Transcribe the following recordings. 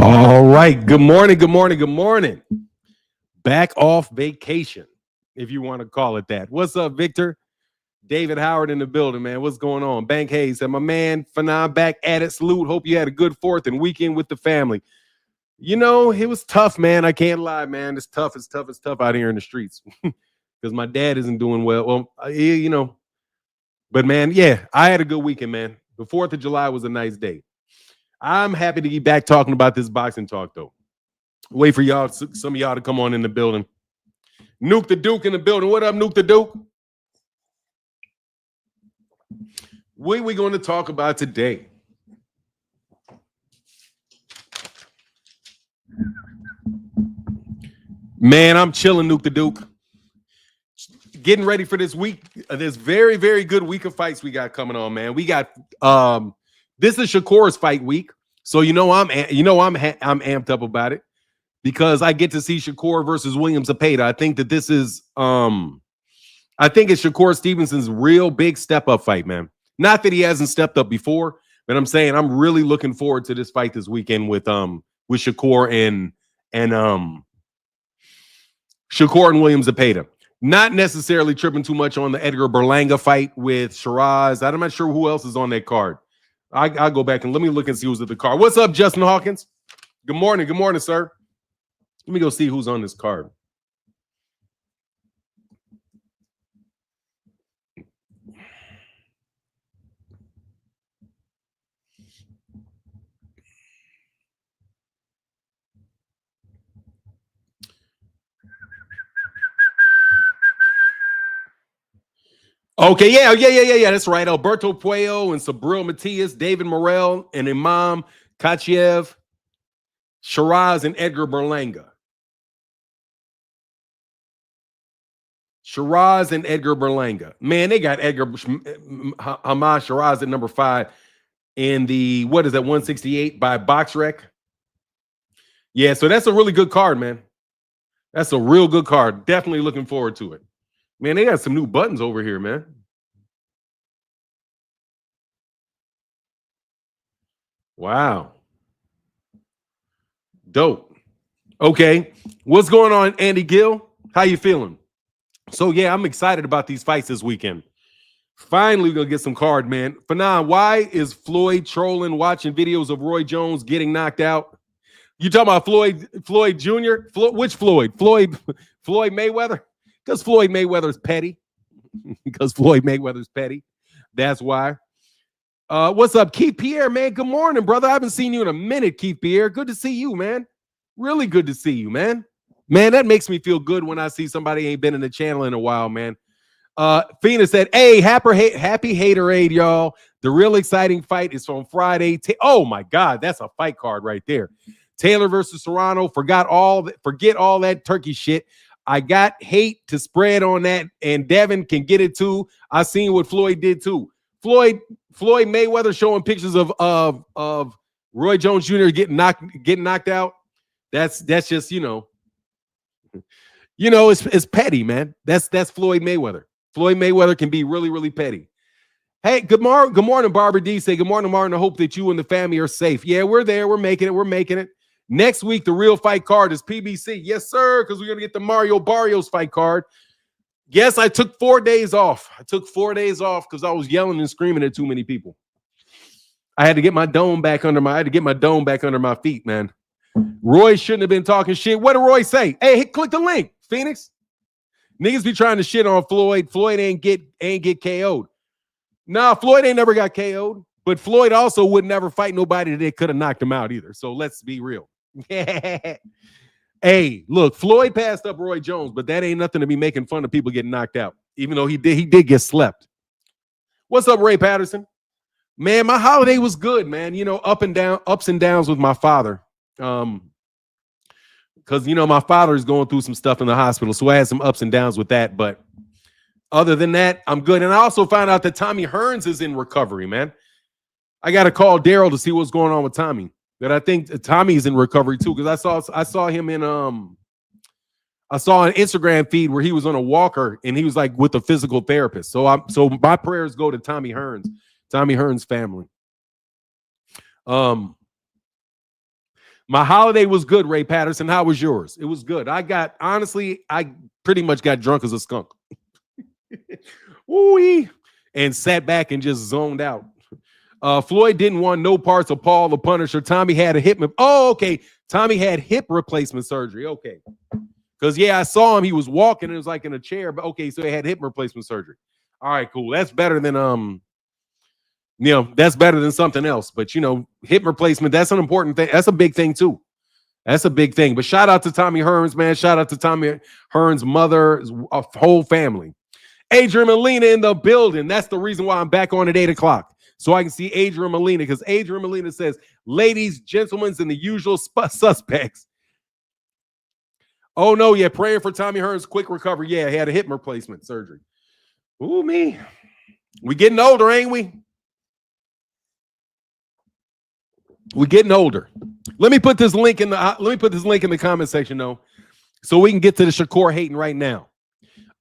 All right. Good morning. Good morning. Good morning. Back off vacation, if you want to call it that. What's up, Victor? David Howard in the building, man. What's going on? Bank Hayes and my man Fanon back at it. Salute. Hope you had a good 4th and weekend with the family. You know, it was tough, man. I can't lie, man. It's tough. It's tough. It's tough out here in the streets because my dad isn't doing well. Well, you know, but man, yeah, I had a good weekend, man. The 4th of July was a nice day. I'm happy to be back talking about this boxing talk, though. Wait for y'all, some of y'all to come on in the building. Nuke the Duke in the building. What up, Nuke the Duke? What are we going to talk about today? Man, I'm chilling, Nuke the Duke. Getting ready for this week, this very, very good week of fights we got coming on, man. We got this is Shakur's fight week, so I'm amped up about it because I get to see Shakur versus William Zepeda. I think that this is I think it's Shakur Stevenson's real big step up fight, man. Not that he hasn't stepped up before, but I'm saying I'm really looking forward to this fight this weekend with Shakur and Shakur and William Zepeda. Not necessarily tripping too much on the Edgar Berlanga fight with Shiraz. I'm not sure who else is on that card. I'll go back and let me look and see who's at the card. What's up, Justin Hawkins? Good morning. Good morning, sir. Let me go see who's on this card. Okay, yeah. That's right. Alberto Puello and Sabril Matias, David Morrell, and Imam Kachiev, Shiraz, and Edgar Berlanga. Shiraz and Edgar Berlanga. Man, they got Edgar Hamad Shiraz at number 5 in the, 168 by BoxRec. Yeah, so that's a really good card, man. That's a real good card. Definitely looking forward to it. Man, they got some new buttons over here, man. Wow. Dope. Okay. What's going on, Andy Gill? How you feeling? So, yeah, I'm excited about these fights this weekend. Finally, we're going to get some card, man. Fanon, why is Floyd trolling watching videos of Roy Jones getting knocked out? You talking about Floyd Jr.? Which Floyd? Floyd Mayweather? Because Floyd Mayweather's petty. That's why. What's up, Keith Pierre, man? Good morning, brother. I haven't seen you in a minute, Keith Pierre. Good to see you, man. Really good to see you, man. Man, that makes me feel good when I see somebody ain't been in the channel in a while, man. Phoenix said, hey, happy haterade, y'all. The real exciting fight is on Friday. Oh, my God. That's a fight card right there. Taylor versus Serrano. Forget all that Turkey shit. I got hate to spread on that, and Devin can get it too. I seen what Floyd did too. Floyd Mayweather showing pictures of Roy Jones Jr. getting knocked out. That's just it's petty, man. That's Floyd Mayweather. Floyd Mayweather can be really, really petty. Hey, good morning, Barbara D. Say good morning, Martin. I hope that you and the family are safe. Yeah, we're there. We're making it. Next week, the real fight card is PBC. Yes, sir, because we're going to get the Mario Barrios fight card. Yes, I took 4 days off. Because I was yelling and screaming at too many people. I had to get my dome back under my feet, man. Roy shouldn't have been talking shit. What did Roy say? Hey, click the link, Phoenix. Niggas be trying to shit on Floyd. Floyd ain't get KO'd. Nah, Floyd ain't never got KO'd. But Floyd also would never fight nobody that could have knocked him out either. So let's be real. Hey, look, Floyd passed up Roy Jones, but that ain't nothing to be making fun of people getting knocked out, even though he did get slept. What's up, Ray Patterson? Man, my holiday was good, man. Ups and downs with my father. Because my father is going through some stuff in the hospital, so I had some ups and downs with that. But other than that, I'm good. And I also found out that Tommy Hearns is in recovery, man. I got to call Daryl to see what's going on with Tommy. That I think Tommy's in recovery too, because I saw him in I saw an Instagram feed where he was on a walker and he was like with a physical therapist. So my prayers go to Tommy Hearns' family. My holiday was good, Ray Patterson. How was yours? It was good. I pretty much got drunk as a skunk. Woo-wee. And sat back and just zoned out. Floyd didn't want no parts of Paul the Punisher. Tommy had a hip. Oh, okay. Tommy had hip replacement surgery. Okay. Because, yeah, I saw him. He was walking. And it was like in a chair. But, okay, so he had hip replacement surgery. All right, cool. That's better than, that's better than something else. But, hip replacement, that's an important thing. That's a big thing, too. That's a big thing. But shout out to Tommy Hearns, man. Shout out to Tommy Hearns' mother, whole family. Adrian Molina in the building. That's the reason why I'm back on at 8 o'clock. So I can see Adrian Molina, because Adrian Molina says, ladies, gentlemen, and the usual suspects. Oh, no, yeah, praying for Tommy Hearns' quick recovery. Yeah, he had a hip replacement surgery. Ooh, me. We getting older, ain't we? We getting older. Let me put this link in the comment section, though, so we can get to the Shakur hating right now.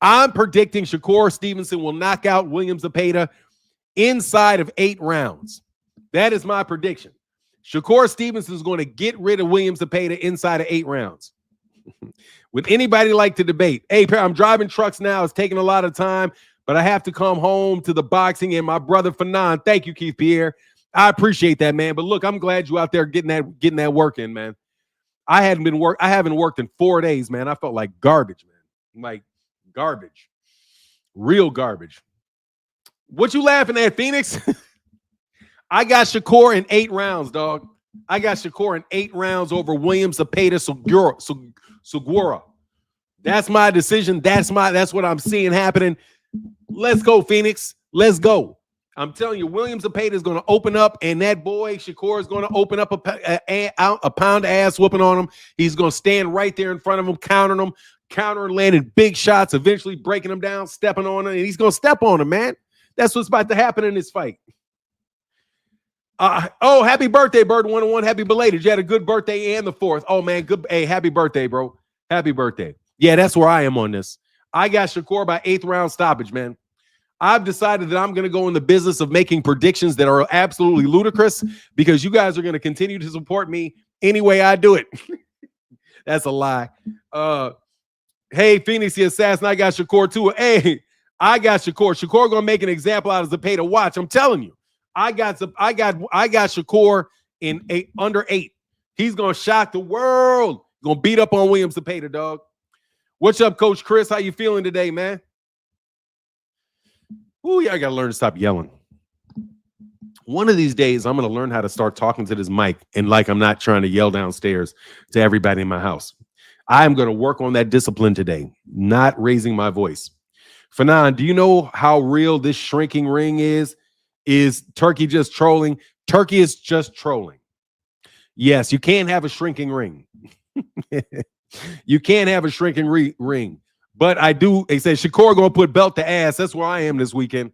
I'm predicting Shakur Stevenson will knock out William Zepeda inside of 8 rounds. That is my prediction. Shakur Stevenson is going to get rid of William Zepeda inside of 8 rounds. Would anybody like to debate? Hey, I'm driving trucks now. It's taking a lot of time, but I have to come home to the boxing and my brother Fanon. Thank you, Keith Pierre. I appreciate that, man. But look, I'm glad you out there getting that work in, man. I haven't worked in 4 days, man. I felt like garbage, man. Like garbage. Real garbage. What you laughing at, Phoenix? I got Shakur in 8 rounds, dog. I got Shakur in 8 rounds over William Zepeda Segura. That's my decision. That's what I'm seeing happening. Let's go, Phoenix. Let's go. I'm telling you, William Zepeda is going to open up, and that boy Shakur is going to open up a pound of ass whooping on him. He's going to stand right there in front of him, countering, landing big shots, eventually breaking him down, stepping on him, and he's going to step on him, man. That's what's about to happen in this fight. Happy birthday, Bird 101. Happy belated. You had a good birthday and the 4th. Oh, man, good. Hey, happy birthday, bro. Happy birthday. Yeah, that's where I am on this. I got Shakur by 8th round stoppage, man. I've decided that I'm going to go in the business of making predictions that are absolutely ludicrous, because you guys are going to continue to support me any way I do it. That's a lie. Hey, Phoenix the Assassin, I got Shakur too. Hey, I got Shakur. Shakur going to make an example out of Zepeda. Watch, I'm telling you. I got Shakur in under 8. He's going to shock the world. Going to beat up on William Zepeda, dog. What's up, Coach Chris? How you feeling today, man? Ooh, yeah, I got to learn to stop yelling. One of these days, I'm going to learn how to start talking to this mic and like I'm not trying to yell downstairs to everybody in my house. I'm going to work on that discipline today, not raising my voice. Fanon, do you know how real this shrinking ring is? Is Turki just trolling? Turki is just trolling. Yes, you can't have a shrinking ring. You can't have a shrinking ring. But I do. They say Shakur going to put belt to ass. That's where I am this weekend.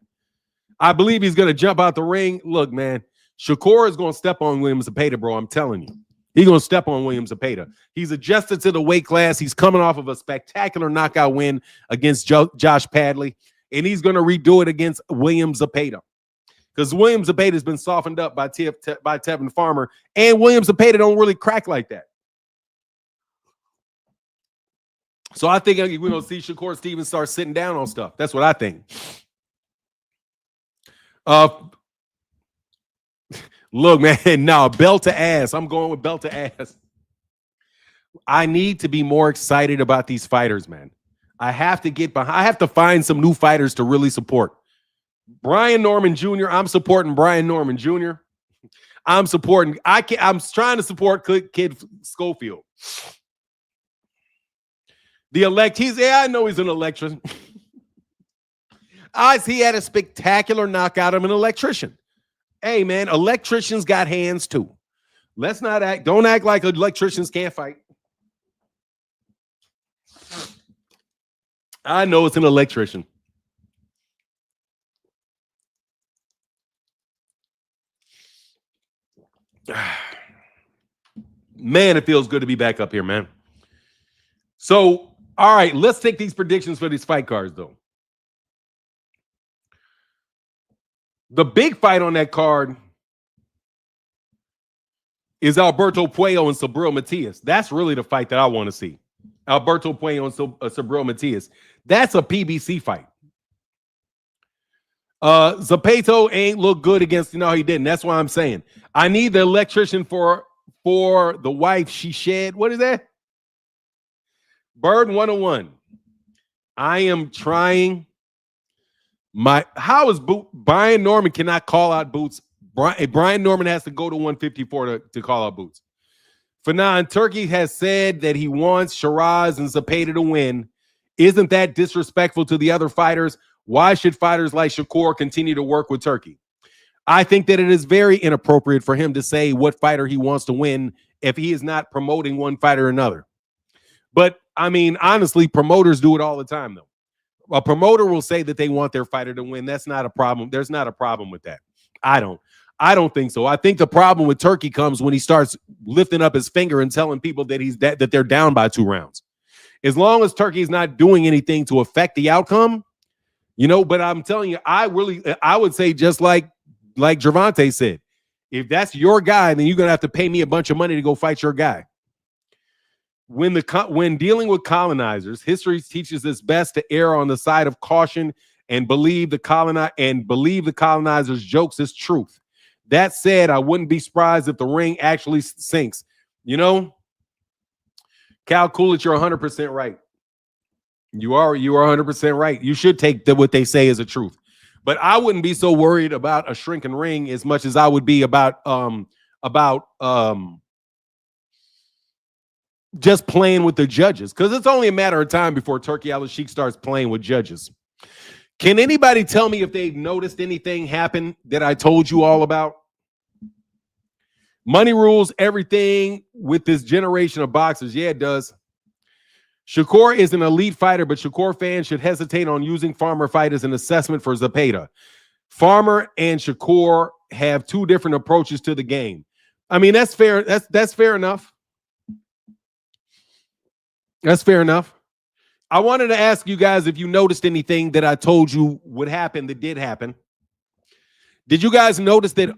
I believe he's going to jump out the ring. Look, man, Shakur is going to step on William Zepeda, bro. I'm telling you. He's going to step on William Zepeda. He's adjusted to the weight class. He's coming off of a spectacular knockout win against Josh Padley. And he's going to redo it against William Zepeda. Because William Zepeda has been softened up by Tevin Farmer. And William Zepeda don't really crack like that. So I think we're going to see Shakur Stevenson start sitting down on stuff. That's what I think. Look, man, no, belt to ass. I'm going with belt to ass. I need to be more excited about these fighters, man. I have to get behind. I have to find some new fighters to really support. Brian Norman Jr. I'm supporting Brian Norman Jr. I'm trying to support Kid Schofield. The I know he's an electrician. He had a spectacular knockout of an electrician. Hey, man, electricians got hands too. Don't act like electricians can't fight. I know it's an electrician. Man, it feels good to be back up here, man. So, all right, let's take these predictions for these fight cards, though. The big fight on that card is Alberto Puello and Subriel Matias. That's really the fight that I want to see. Alberto Puello and Subriel Matias. That's a PBC fight. Zepeda ain't look good against, no, he didn't. That's why I'm saying I need the electrician for the wife she shed. What is that? Bird 101. I am trying how is Brian Norman cannot call out Boots. Brian Norman has to go to 154 to call out Boots. Fanon, Turki has said that he wants Shiraz and Zepeda to win. Isn't that disrespectful to the other fighters? Why should fighters like Shakur continue to work with Turki? I think that it is very inappropriate for him to say what fighter he wants to win if he is not promoting one fighter or another. But, I mean, honestly, promoters do it all the time, though. A promoter will say that they want their fighter to win. That's not a problem. There's not a problem with that. I don't think so. I think the problem with Turki comes when he starts lifting up his finger and telling people that that they're down by 2 rounds. As long as Turki's not doing anything to affect the outcome, but I'm telling you, I would say just like Gervonta said, if that's your guy, then you're going to have to pay me a bunch of money to go fight your guy. When dealing with colonizers, history teaches us best to err on the side of caution and believe the colonizers' jokes as truth. That said, I wouldn't be surprised if the ring actually sinks. Cal Coolidge, you're 100% right. You are 100% right. You should take what they say as a truth. But I wouldn't be so worried about a shrinking ring as much as I would be about just playing with the judges, because it's only a matter of time before Turki Al-Sheikh starts playing with judges. Can anybody tell me if they've noticed anything happen that I told you all about? Money rules everything with this generation of boxers. Yeah, it does. Shakur is an elite fighter, but Shakur fans should hesitate on using Farmer fight as an assessment for Zepeda. Farmer and Shakur have 2 different approaches to the game. I mean, that's fair. That's fair enough. That's fair enough. I wanted to ask you guys if you noticed anything that I told you would happen that did happen. Did you guys notice that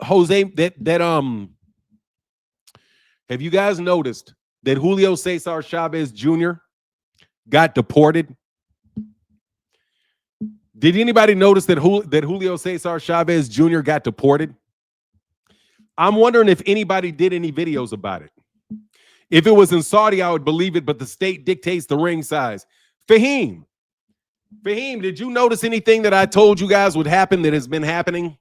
have you guys noticed that Julio Cesar Chavez Jr. got deported? Did anybody notice that Julio Cesar Chavez Jr. got deported? I'm wondering if anybody did any videos about it. If it was in Saudi, I would believe it, but the state dictates the ring size. Fahim, did you notice anything that I told you guys would happen that has been happening?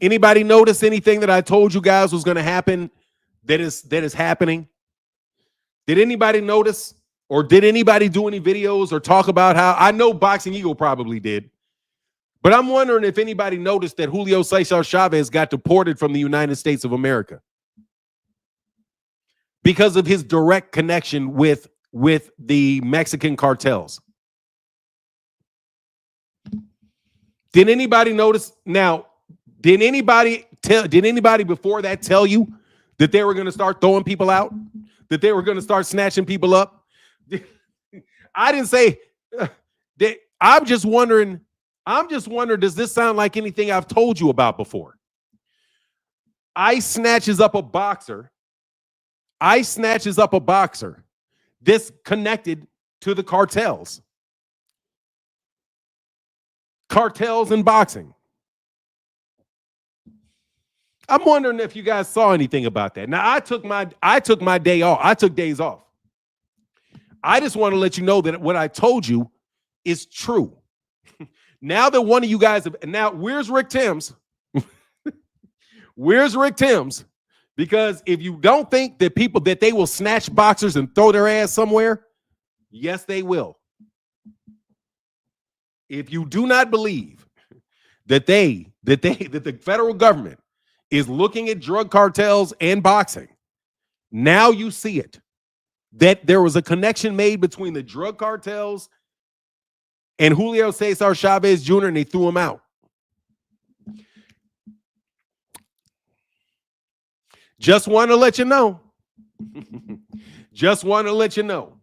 Anybody notice anything that I told you guys was going to happen that is happening? Did anybody notice, or did anybody do any videos or talk about how? I know Boxing Eagle probably did, but I'm wondering if anybody noticed that Julio Cesar Chavez got deported from the United States of America because of his direct connection with the Mexican cartels. Did anybody notice? Now, did anybody before that tell you that they were going to start throwing people out? That they were going to start snatching people up? I didn't say that. I'm just wondering, does this sound like anything I've told you about before? ICE snatches up a boxer. This connected to the cartels. Cartels in boxing. I'm wondering if you guys saw anything about that. Now, I took my day off. I took days off. I just want to let you know that what I told you is true. Now that one of you guys have, now where's Rick Timms? Where's Rick Timms? Because if you don't think that they will snatch boxers and throw their ass somewhere, yes, they will. If you do not believe that the federal government is looking at drug cartels and boxing, now you see it. That there was a connection made between the drug cartels and Julio Cesar Chavez Jr. and they threw him out. Just want to let you know. Just want to let you know.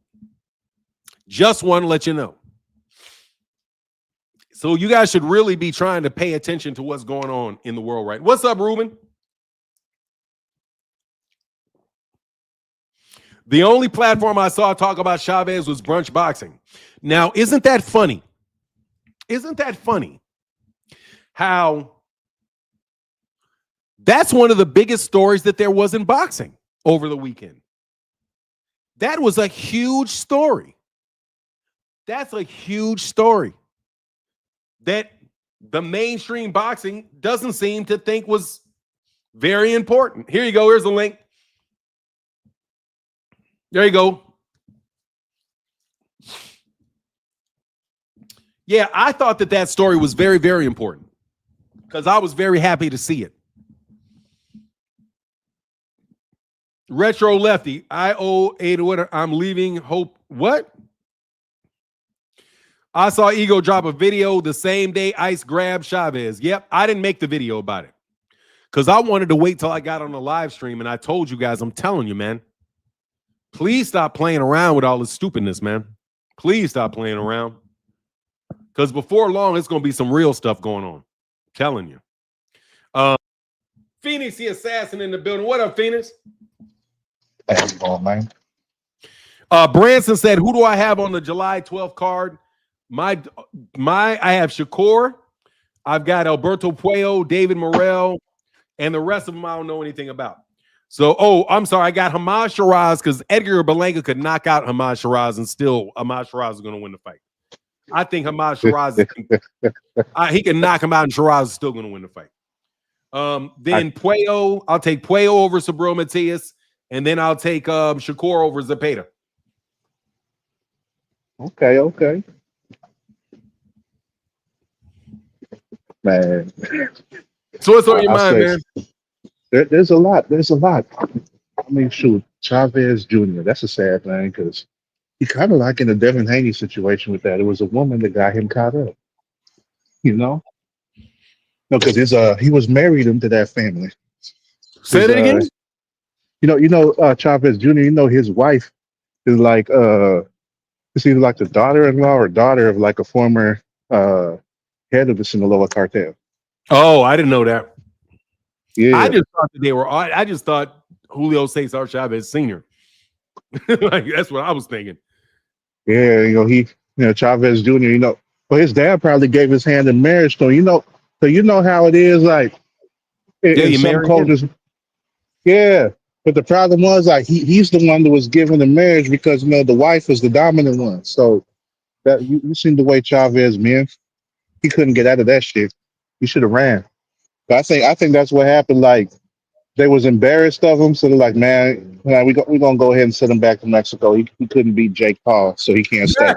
Just want to let you know. So you guys should really be trying to pay attention to what's going on in the world, right? What's up, Ruben? The only platform I saw talk about Chavez was Brunch Boxing. Now, isn't that funny? Isn't that funny? How that's one of the biggest stories that there was in boxing over the weekend. That was a huge story. That's a huge story that the mainstream boxing doesn't seem to think was very important. Here you go. Here's the link. There you go. Yeah, I thought that story was very, very important because I was very happy to see it. Retro Lefty, I owe $8. I'm leaving. Hope what? I saw Ego drop a video the same day Ice grabbed Chavez. Yep, I didn't make the video about it because I wanted to wait till I got on the live stream, and I told you guys, I'm telling you, man, please stop playing around with all this stupidness, man. Please stop playing around because before long, it's going to be some real stuff going on. I'm telling you. Phoenix, the assassin in the building. What up, Phoenix? How's it going, man? Branson said, who do I have on the July 12th card? I have Shakur. I've got Alberto Puello, David Morrell, and the rest of them I don't know anything about. So, I'm sorry. I got Hamad Shiraz because Edgar Berlanga could knock out Hamad Shiraz and still Hamad Shiraz is going to win the fight. I think Hamad Shiraz, he can knock him out and Shiraz is still going to win the fight. Then Puello, I'll take Puello over Sabro Matias, and then I'll take Shakur over Zepeda. Okay. Man. So what's on your mind, man? There's a lot. I mean, shoot, Chavez Jr., that's a sad thing because he kind of like in the Devin Haney situation with that. It was a woman that got him caught up, you know? No, because he was married into that family. Say that again? Chavez Jr., his wife is like it's either like the daughter-in-law or daughter of like a former head of the Sinaloa cartel. Oh, I didn't know that. Yeah. I just thought that I just thought Julio Cesar Chavez Sr. Like that's what I was thinking. Yeah, Chavez Jr., well, his dad probably gave his hand in marriage to him, so you know how it is, like in some cultures. Yeah. But the problem was like he's the one that was given the marriage because the wife was the dominant one. So that you seen the way Chavez man, he couldn't get out of that shit. He should have ran. But I think that's what happened. Like they was embarrassed of him, so they're like, man, we're gonna go ahead and send him back to Mexico. He couldn't beat Jake Paul, so he can't stay.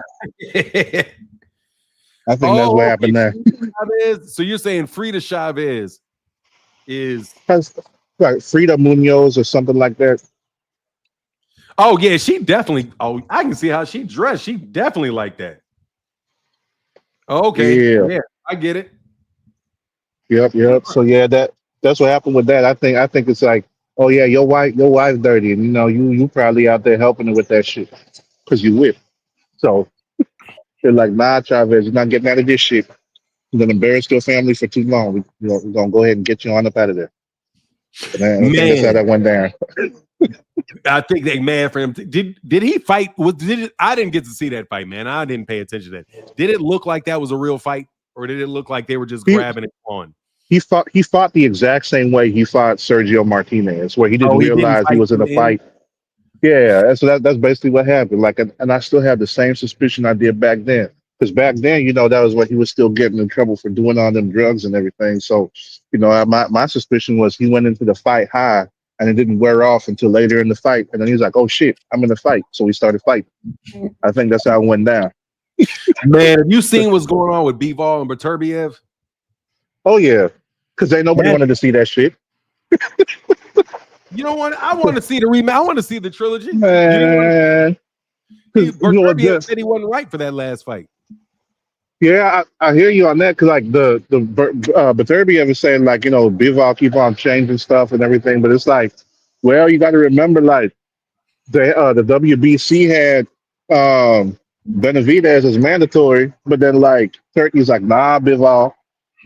I think that's what happened there. Chavez, so you're saying Frida Chavez is like Frida Munoz or something like that. Oh yeah, she definitely. Oh, I can see how she dressed. She definitely like that. Okay, yeah, I get it. Yep. So yeah, that's what happened with that. I think it's like, oh yeah, your wife dirty, and you probably out there helping her with that shit because you whip. So they're like, nah, Chavez, you're not getting out of this shit. You're gonna embarrass your family for too long. We're gonna go ahead and get you on up out of there. Man, I think that's how that went down. I think they mad for him. Did he fight? I didn't get to see that fight, man. I didn't pay attention to that. Did it look like that was a real fight, or did it look like they were just grabbing it on? He fought the exact same way he fought Sergio Martinez, where he didn't realize he was in a fight. Yeah, that's basically what happened. Like, and I still have the same suspicion I did back then. Because back then, that was when he was still getting in trouble for doing all them drugs and everything. So, my suspicion was he went into the fight high and it didn't wear off until later in the fight. And then he was like, oh shit, I'm in a fight. So we started fighting. I think that's how it went down. Man, have you seen what's going on with Bivol and Beterbiev? Oh yeah. Because nobody wanted to see that shit. You know what? I want to see the rematch. I want to see the trilogy. Man. Beterbiev said he wasn't right for that last fight. Yeah, I hear you on that because like the Beterbiev is saying like Bivol keep on changing stuff and everything, but it's like, well, you got to remember like the WBC had Benavidez as mandatory, but then like Turki's like, nah, Bivol,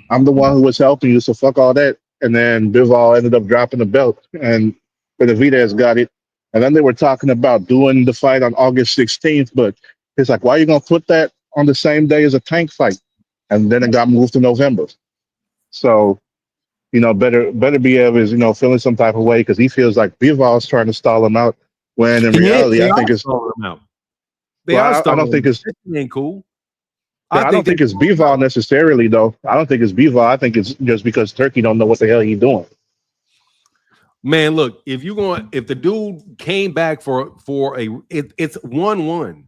I'm the one who was helping you, so fuck all that. And then Bivol ended up dropping the belt, and Benavidez got it, And then they were talking about doing the fight on August 16th, but it's like, why are you going to put that on the same day as a Tank fight? And then it got moved to November. So, Beterbiev is, feeling some type of way because he feels like Bivol's trying to stall him out. When in reality, I think it's stalling him out. I don't think it's ain't cool. I don't think it's Bivol necessarily, though. I don't think it's Bivol. I think it's just because Turki don't know what the hell he's doing. Man, look, if the dude came back for it's 1-1.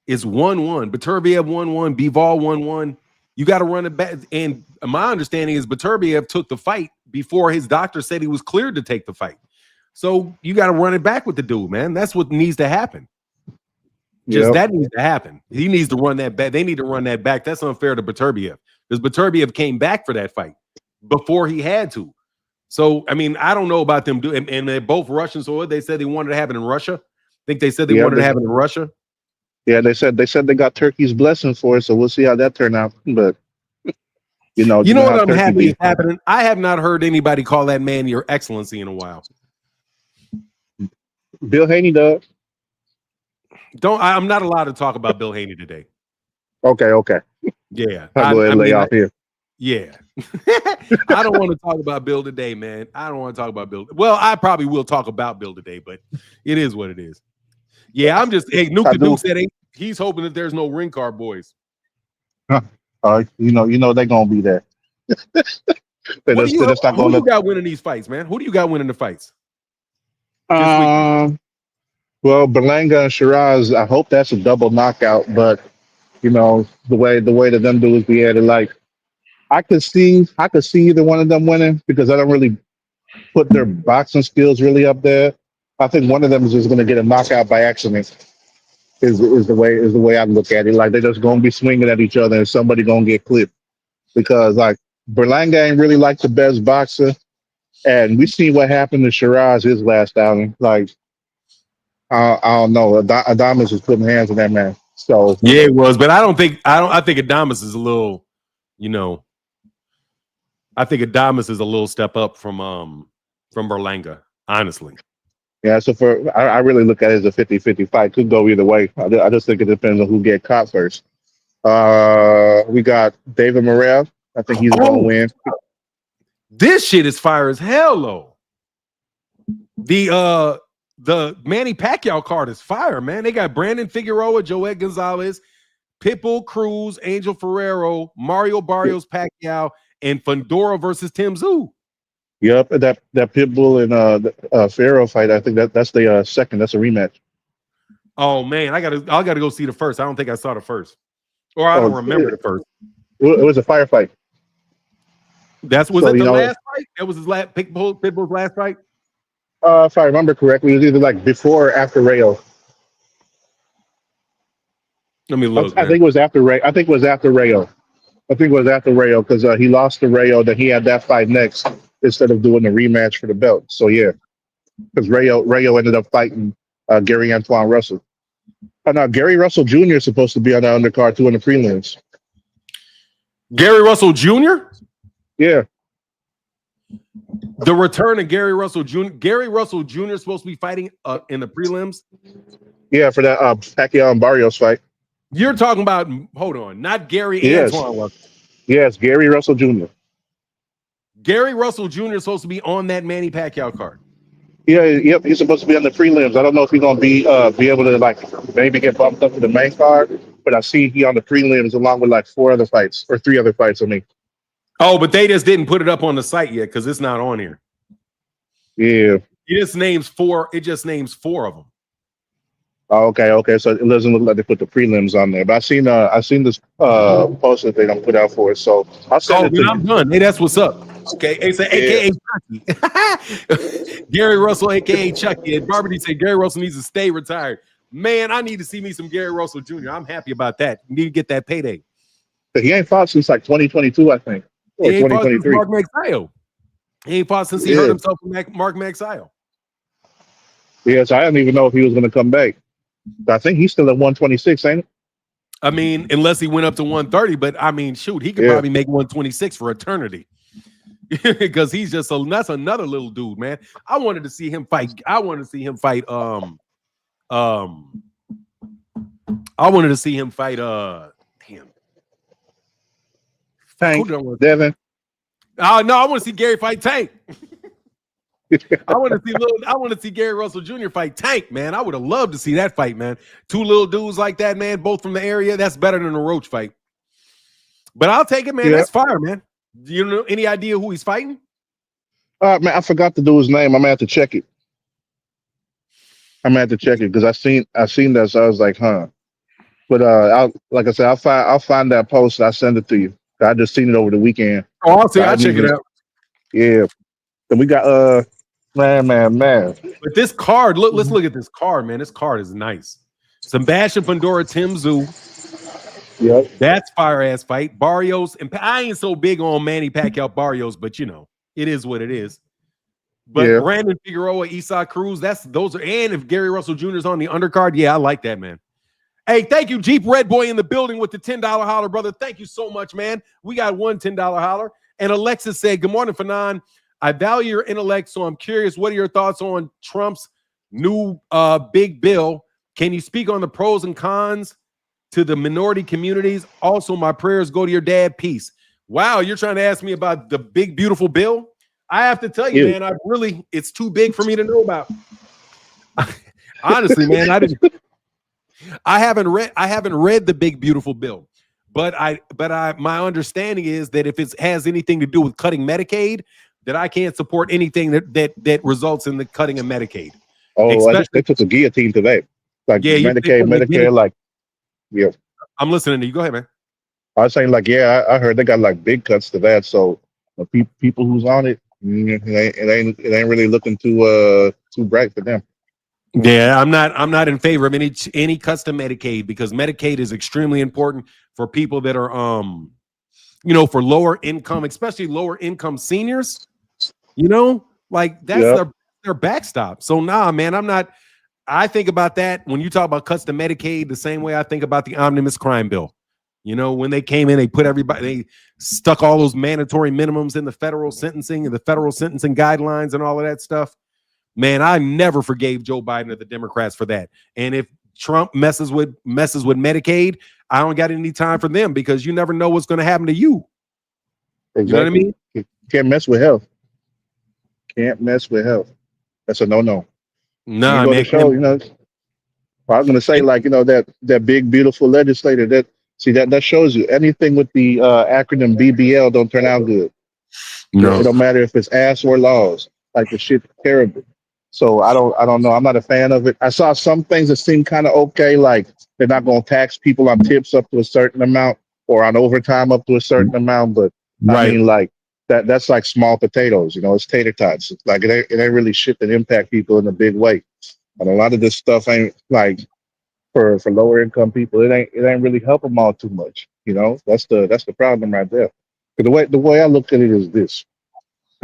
It's 1-1. Beterbiev 1-1, Bivol 1-1. You got to run it back. And my understanding is Beterbiev took the fight before his doctor said he was cleared to take the fight. So you got to run it back with the dude, man. That's what needs to happen. That needs to happen. He needs to run that back. They need to run that back. That's unfair to Beterbiev because Beterbiev came back for that fight before he had to. So, I mean, I don't know about them doing, and they're both Russian. So they said they wanted to happen in Russia. I think they said they wanted to happen in Russia. Yeah, they said they got Turkey's blessing for it. So we'll see how that turned out. But you know what I'm happy is happening. I have not heard anybody call that man Your Excellency in a while. Bill Haney does. I'm not allowed to talk about Bill Haney today. Okay. Yeah, I'll go ahead and lay off here. Yeah. I don't want to talk about Bill today, man. I don't want to talk about Bill. Well, I probably will talk about Bill today, but it is what it is. Yeah, I'm just Nuke the Duke said he's hoping that there's no ring card boys. You know they're gonna be there. Who do you got winning these fights, man? Who do you got winning the fights? Well, Berlanga and Shiraz, I hope that's a double knockout, but the way that them dudes be at it, like I could see either one of them winning because I don't really put their boxing skills really up there. I think one of them is just going to get a knockout by accident. Is the way I look at it. Like they're just going to be swinging at each other and somebody going to get clipped because like Berlanga ain't really like the best boxer, and we see what happened to Shiraz his last outing. Like I don't know, Adames was putting hands on that man. So yeah, it was, but I think Adames is a little, I think Adames is a little step up from Berlanga, honestly. Yeah, so I really look at it as a 50-50 fight. Could go either way. I just think it depends on who get caught first. We got David Morrell. I think he's going to win. This shit is fire as hell, though. The Manny Pacquiao card is fire, man. They got Brandon Figueroa, Joet Gonzalez, Pitbull Cruz, Angel Ferrero, Mario Barrios Pacquiao, and Fundora versus Tim Tszyu. Yep, that Pitbull and Ferrero fight. I think that's the second. That's a rematch. Oh man, I gotta go see the first. I don't think I saw the first, or I don't remember the first. It was a firefight. Was it the last fight? That was his last Pitbull's last fight. If I remember correctly, it was either like before or after Rayo. Let me look. I think it was after Rayo. I think it was after Rayo because he lost to Rayo. Then he had that fight next instead of doing the rematch for the belt. So yeah, because Rayo ended up fighting Gary Antoine Russell. Now Gary Russell Jr. is supposed to be on the undercard too in the prelims. Gary Russell Jr. Yeah. The return of Gary Russell Jr. Gary Russell Jr. is supposed to be fighting in the prelims. Yeah, for that Pacquiao and Barrios fight. You're talking about, hold on, not Gary Antoine Russell. Yes, Gary Russell Jr. Gary Russell Jr. is supposed to be on that Manny Pacquiao card. Yeah, yep, he's supposed to be on the prelims. I don't know if he's gonna be able to like maybe get bumped up to the main card, but I see he on the prelims along with like 3 other fights. I mean. Oh, but they just didn't put it up on the site yet because it's not on here. Yeah. It just names 4 of them. Oh, okay. So it doesn't look like they put the prelims on there. But I seen this post that they don't put out for it. So I'll send it to I'm done. Hey, that's what's up. Okay, it's AKA Chucky. Gary Russell, AKA Chucky. And Barbara said Gary Russell needs to stay retired. Man, I need to see me some Gary Russell Jr. I'm happy about that. You need to get that payday. He ain't fought since like 2022, I think. Or 2023. Mark Magsayo. He ain't fought since he hurt himself from Mark Magsayo. Yeah, so I didn't even know if he was going to come back. I think he's still at 126, ain't it? I mean, unless he went up to 130, but I mean, shoot, he could probably make 126 for eternity. because he's just that's another little dude, man. I wanted to see him fight. I wanted to see him fight. Damn. Tank, Devin. No, I want to see Gary fight Tank. I want to see Gary Russell Jr. fight Tank, man. I would have loved to see that fight, man. Two little dudes like that, man, both from the area. That's better than a Roach fight. But I'll take it, man. Yeah. That's fire, man. Do you know any idea who he's fighting? Man, I forgot to do his name. I'm gonna have to check it. Because I seen that, so I was like, huh. But like I said, I'll find that post. I'll send it to you. I just seen it over the weekend. Oh, I'll check it out. Yeah. Then we got man. But this card, let's look at this card, man. This card is nice. Sebastian Fundora, Tim Tszyu. Yep. That's fire ass fight. Barrios, and I ain't so big on Manny Pacquiao Barrios, but you know, it is what it is. But Brandon Figueroa, Isaac Cruz, those are, and if Gary Russell Jr. is on the undercard, yeah, I like that, man. Hey, thank you, Jeep Red Boy in the building with the $10 holler, brother. Thank you so much, man. We got one $10 holler. And Alexis said, good morning, Fanon. I value your intellect, so I'm curious, what are your thoughts on Trump's new big bill? Can you speak on the pros and cons to the minority communities? Also, my prayers go to your dad. Peace. Wow, you're trying to ask me about the big, beautiful bill? I have to tell you, man, it's too big for me to know about. Honestly, man, I haven't read the big, beautiful bill. But my understanding is that if it has anything to do with cutting Medicaid, that I can't support anything that results in the cutting of Medicaid. Oh, they took a guillotine to that. Like Medicare, like, yeah. I'm listening to you. Go ahead, man. I was saying, like, yeah, I heard they got like big cuts to that. So people who's on it, it ain't really looking too bright for them. Yeah, I'm not in favor of any cuts to Medicaid, because Medicaid is extremely important for people that are for lower income, especially lower income seniors. Like that's their backstop. So man, I think about that when you talk about cuts to Medicaid the same way I think about the omnibus crime bill. When they came in, they stuck all those mandatory minimums in the federal sentencing and the federal sentencing guidelines and all of that stuff. Man, I never forgave Joe Biden or the Democrats for that. And if Trump messes with Medicaid, I don't got any time for them, because you never know what's going to happen to you. Exactly. You know what I mean? Can't mess with health. That's a no. No, man. I was going to say, like, that big, beautiful legislator that shows you anything with the acronym BBL don't turn out good. No, it don't matter if it's ass or laws. Like, the shit's terrible. So I don't know. I'm not a fan of it. I saw some things that seem kind of okay, like they're not going to tax people on tips up to a certain amount or on overtime up to a certain amount. But I mean, like that's like small potatoes. It's tater tots. It's like it ain't really shit that impact people in a big way. And a lot of this stuff ain't like for lower income people. It ain't really help them all too much. That's the problem right there. But the way I look at it is this.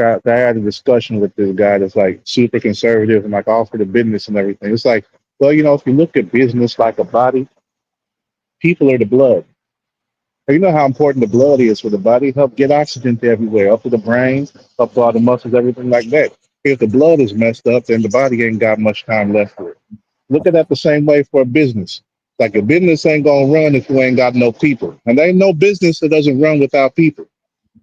I had a discussion with this guy that's like super conservative and like all for the business and everything. It's like, well, if you look at business like a body, people are the blood. And you know how important the blood is for the body? Help get oxygen to everywhere, up to the brain, up to all the muscles, everything like that. If the blood is messed up, then the body ain't got much time left for it. Look at that the same way for a business. Like, a business ain't gonna run if you ain't got no people. And there ain't no business that doesn't run without people.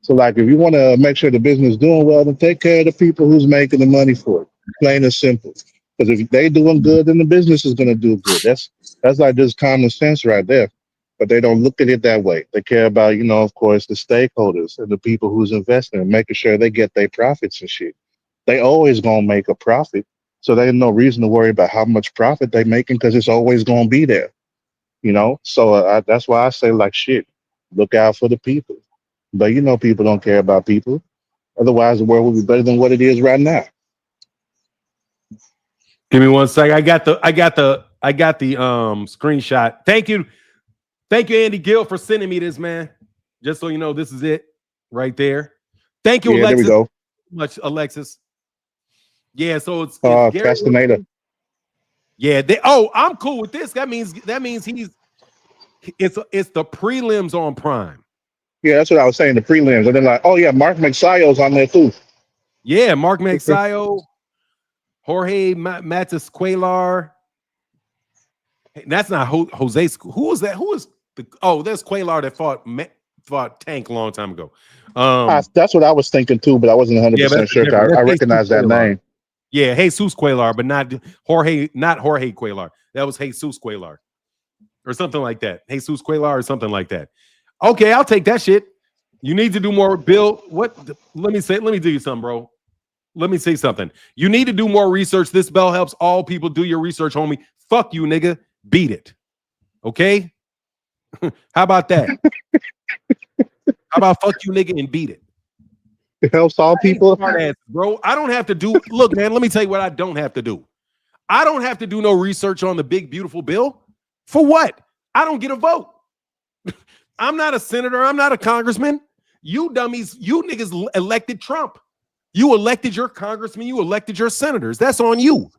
So, like, if you want to make sure the business is doing well, then take care of the people who's making the money for it. Plain and simple. Because if they doing good, then the business is going to do good. That's like just common sense right there. But they don't look at it that way. They care about, of course, the stakeholders and the people who's investing and making sure they get their profits and shit. They always going to make a profit. So there's no reason to worry about how much profit they making, because it's always going to be there. So that's why I say, like, shit, look out for the people. But people don't care about people. Otherwise, the world would be better than what it is right now. Give me 1 second. I got the screenshot. Thank you, Andy Gill, for sending me this, man. Just so you know, this is it right there. Thank you, Alexis. There we go. Much, Alexis. Yeah, so it's Castaneda. Yeah. I'm cool with this. That means it's the prelims on Prime. Yeah, that's what I was saying. The prelims, and then like, oh yeah, Mark Magsayo's on there too. Yeah, Mark Magsayo, Jorge Matis Cuellar. That's not Jose. Who was that? Who was the? Oh, there's Cuellar that fought Tank a long time ago. That's what I was thinking too, but I wasn't 100% sure. I recognize that name. Yeah, Jesus Cuellar, but not Jorge Cuellar. That was Jesus Cuellar or something like that. Jesus Cuellar or something like that. Okay, I'll take that shit. You need to do more, Bill. Let me do you something, bro. Let me say something. You need to do more research. This bell helps all people do your research, homie. Fuck you, nigga. Beat it. Okay? How about that? How about fuck you, nigga, and beat it? It helps all people. Bro, I don't have to do. Look, man, let me tell you what I don't have to do. I don't have to do no research on the big, beautiful bill. For what? I don't get a vote. I'm not a senator. I'm not a congressman. You dummies, you niggas elected Trump. You elected your congressman. You elected your senators. That's on you.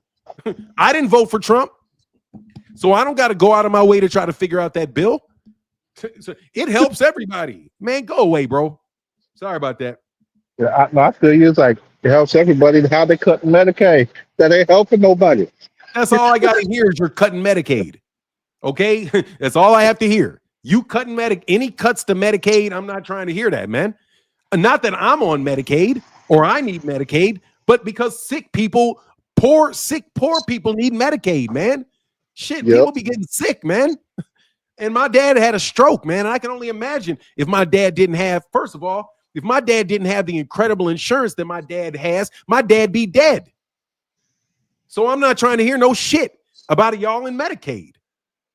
I didn't vote for Trump. So I don't got to go out of my way to try to figure out that bill. It helps everybody. Man, go away, bro. Sorry about that. Yeah, I feel you. It's like it helps everybody. How they cut Medicaid. That ain't helping nobody. That's all I got to hear is you're cutting Medicaid. Okay? That's all I have to hear. You cutting any cuts to Medicaid, I'm not trying to hear that, man. Not that I'm on Medicaid or I need Medicaid, but because poor people need Medicaid, man. Shit, people be getting sick, man. And my dad had a stroke, man. I can only imagine if my dad didn't have, first of all, if my dad didn't have the incredible insurance that my dad has, my dad be dead. So I'm not trying to hear no shit about y'all in Medicaid.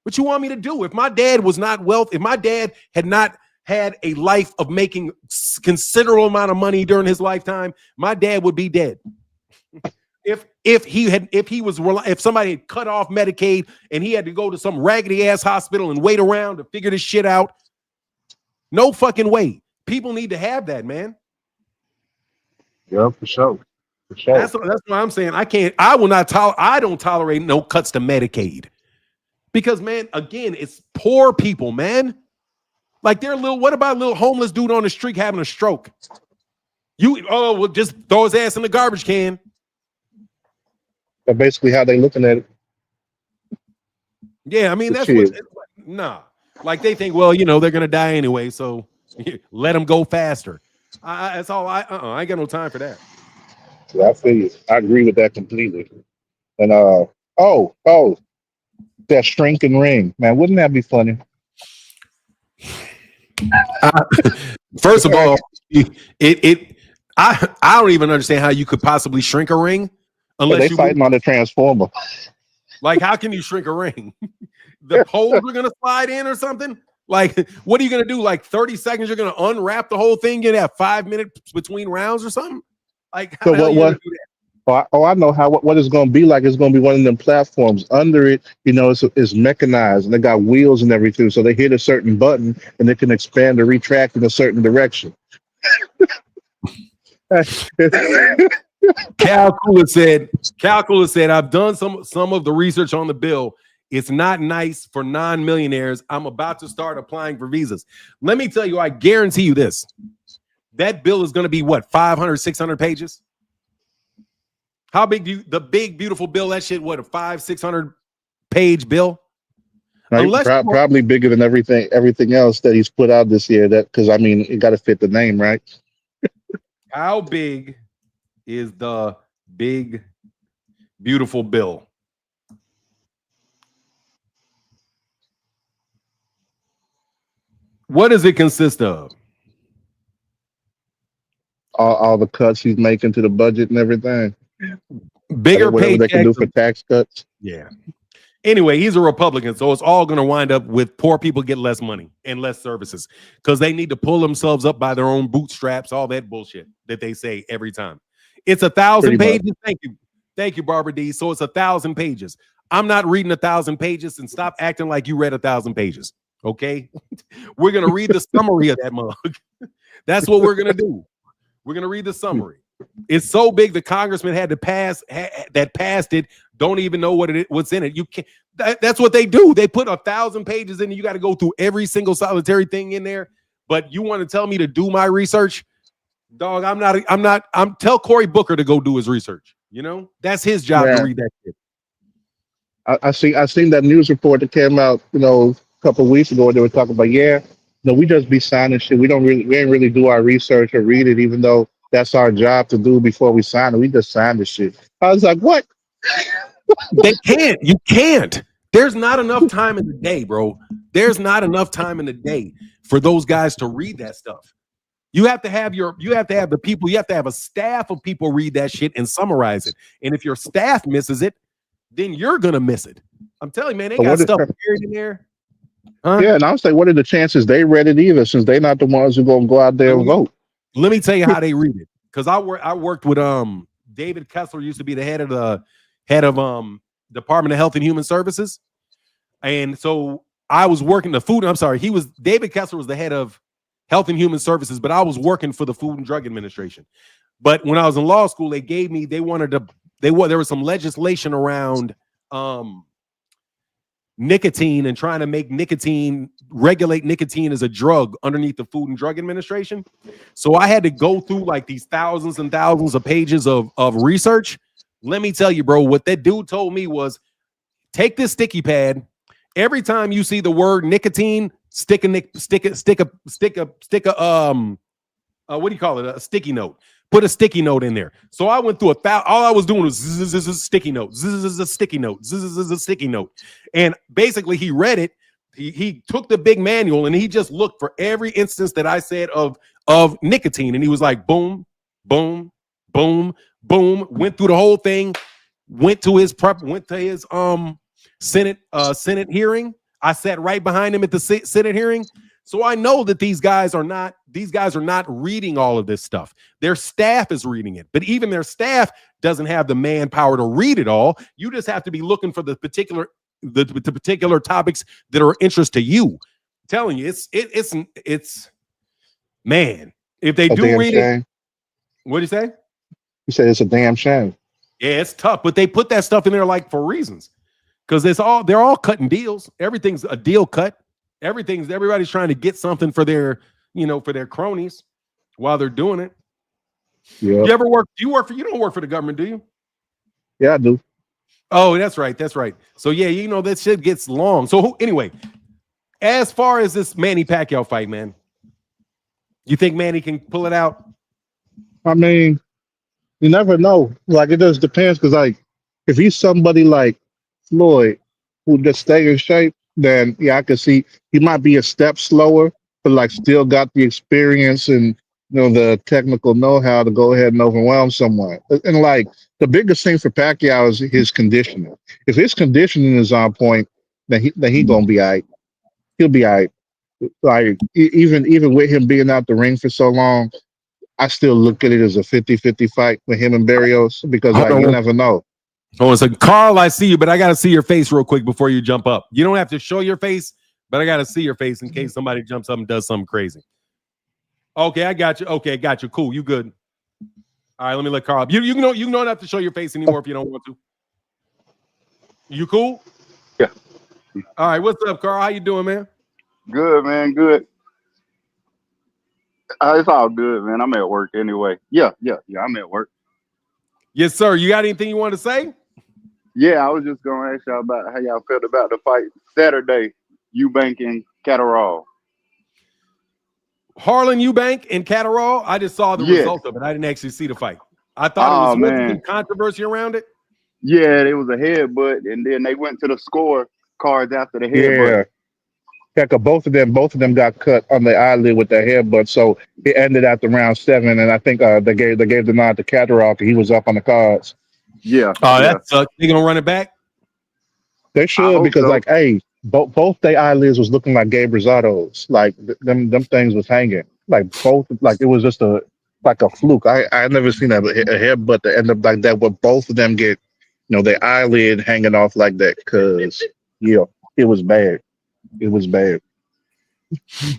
What you want me to do? If my dad was not wealthy, if my dad had not had a life of making considerable amount of money during his lifetime, my dad would be dead. If somebody had cut off Medicaid and he had to go to some raggedy ass hospital and wait around to figure this shit out, no fucking way. People need to have that, man. Yeah, for sure. That's what I'm saying. I don't tolerate no cuts to Medicaid. Because, man, again, it's poor people, man. Like what about a little homeless dude on the street having a stroke? Well, just throw his ass in the garbage can. That's basically how they looking at it. Yeah, I mean, that's what. Nah, like they think, well, they're gonna die anyway, so let them go faster. That's all. I ain't got no time for that. Yeah, I feel you. I agree with that completely. And that shrinking ring, man, wouldn't that be funny? First of all, I don't even understand how you could possibly shrink a ring unless you're fighting on the transformer. Like, how can you shrink a ring? The poles are gonna slide in or something? Like, what are you gonna do? Like 30 seconds, you're gonna unwrap the whole thing, you have 5 minutes between rounds or something? Like, how the hell you gonna do that? I know what it's going to be like. It's going to be one of them platforms. Under it, it's mechanized and they got wheels and everything. So they hit a certain button and it can expand or retract in a certain direction. Calcula said, I've done some of the research on the bill. It's not nice for non-millionaires. I'm about to start applying for visas. Let me tell you, I guarantee you this. That bill is going to be what, 500, 600 pages? How big the big, beautiful bill, that shit, what, a 500-600 page bill? Probably bigger than everything else that he's put out this year. Because it got to fit the name, right? How big is the big, beautiful bill? What does it consist of? All the cuts he's making to the budget and everything. Bigger whatever they can do for tax cuts. Yeah. Anyway, he's a Republican, so it's all going to wind up with poor people get less money and less services because they need to pull themselves up by their own bootstraps, all that bullshit that they say every time. It's 1,000 pages. Thank you, Barbara D. So it's 1,000 pages. I'm not reading 1,000 pages, and stop acting like you read 1,000 pages. Okay? We're going to read the summary of that mug. That's what we're going to do. We're going to read the summary. It's so big the congressman had to passed it. Don't even know what's in it. You can't. That's what they do. They put 1,000 pages in. You got to go through every single solitary thing in there. But you want to tell me to do my research, dog? I'm tell Cory Booker to go do his research. You know, that's his job to read that shit. I seen that news report that came out, a couple of weeks ago. They were talking about, we just be signing shit. We ain't really do our research or read it, even though that's our job to do before we sign it. We just sign the shit. I was like, what? They can't. You can't. There's not enough time in the day, bro. There's not enough time in the day for those guys to read that stuff. You have to have the people, you have to have a staff of people read that shit and summarize it. And if your staff misses it, then you're gonna miss it. I'm telling you, man, they got stuff buried in there. Huh? Yeah, and I was like, what are the chances they read it either, since they're not the ones who gonna go out there and vote? Let me tell you how they read it. Because I worked with David Kessler, used to be the head of Department of Health and Human Services. And so I was working David Kessler was the head of Health and Human Services, but I was working for the Food and Drug Administration. But when I was in law school, there was some legislation around nicotine and trying to regulate nicotine as a drug underneath the Food and Drug Administration. So I had to go through like these thousands and thousands of pages of research. Let me tell you, bro, what that dude told me was, take this sticky pad. Every time you see the word nicotine, stick a sticky note. Put a sticky note in there. So I went through all I was doing was sticky note, sticky note, sticky note. And basically he read it. He took the big manual and he just looked for every instance that I said of nicotine. And he was like, boom, boom, boom, boom, went through the whole thing, went to his Senate hearing. I sat right behind him at the Senate hearing. So I know that these guys are not reading all of this stuff. Their staff is reading it, but even their staff doesn't have the manpower to read it all. You just have to be looking for the particular topics that are of interest to you. I'm telling you, it's man. If they do read it, what do you say? You said it's a damn shame. Yeah, it's tough, but they put that stuff in there like for reasons, because they're all cutting deals. Everything's a deal cut. Everybody's trying to get something for their cronies while they're doing it. Yeah. You ever work? You don't work for the government, do you? Yeah, I do. Oh, that's right. So yeah, that shit gets long. So anyway, as far as this Manny Pacquiao fight, man, you think Manny can pull it out? I mean, you never know. Like, it just depends, because like if he's somebody like Floyd who just stay in shape, then yeah, I could see he might be a step slower, but like still got the experience and the technical know-how to go ahead and overwhelm someone. And like the biggest thing for Pacquiao is his conditioning. If his conditioning is on point, then he gonna be all right. He'll be all right. Like even with him being out the ring for so long, I still look at it as a 50-50 fight with him and Barrios, because like you never know. Oh, so Carl, I see you, but I got to see your face real quick before you jump up. You don't have to show your face, but I got to see your face in case somebody jumps up and does something crazy. Okay, I got you. Okay, got you. Cool. You good. All right, let me let Carl up. You don't have to show your face anymore if you don't want to. You cool? Yeah. All right, what's up, Carl? How you doing, man? Good, man. Good. It's all good, man. I'm at work anyway. Yeah, I'm at work. Yes, sir. You got anything you want to say? Yeah, I was just going to ask y'all about how y'all felt about the fight Saturday, Eubank and Catterall. Harlan Eubank and Catterall. I just saw the result of it. I didn't actually see the fight. I thought it was some controversy around it. Yeah, it was a headbutt, and then they went to the score cards after the headbutt. Yeah, both of them got cut on the eyelid with their headbutt, so it ended at the round 7, and I think they gave the nod to Catterall because he was up on the cards. Yeah. That sucks. They gonna run it back? They should, because like, hey, both their eyelids was looking like Gabe Rosado's. Like them things was hanging. Like both, like it was just a fluke. I never seen a headbutt that end up like that, where both of them get their eyelid hanging off like that. Because it was bad. It was bad.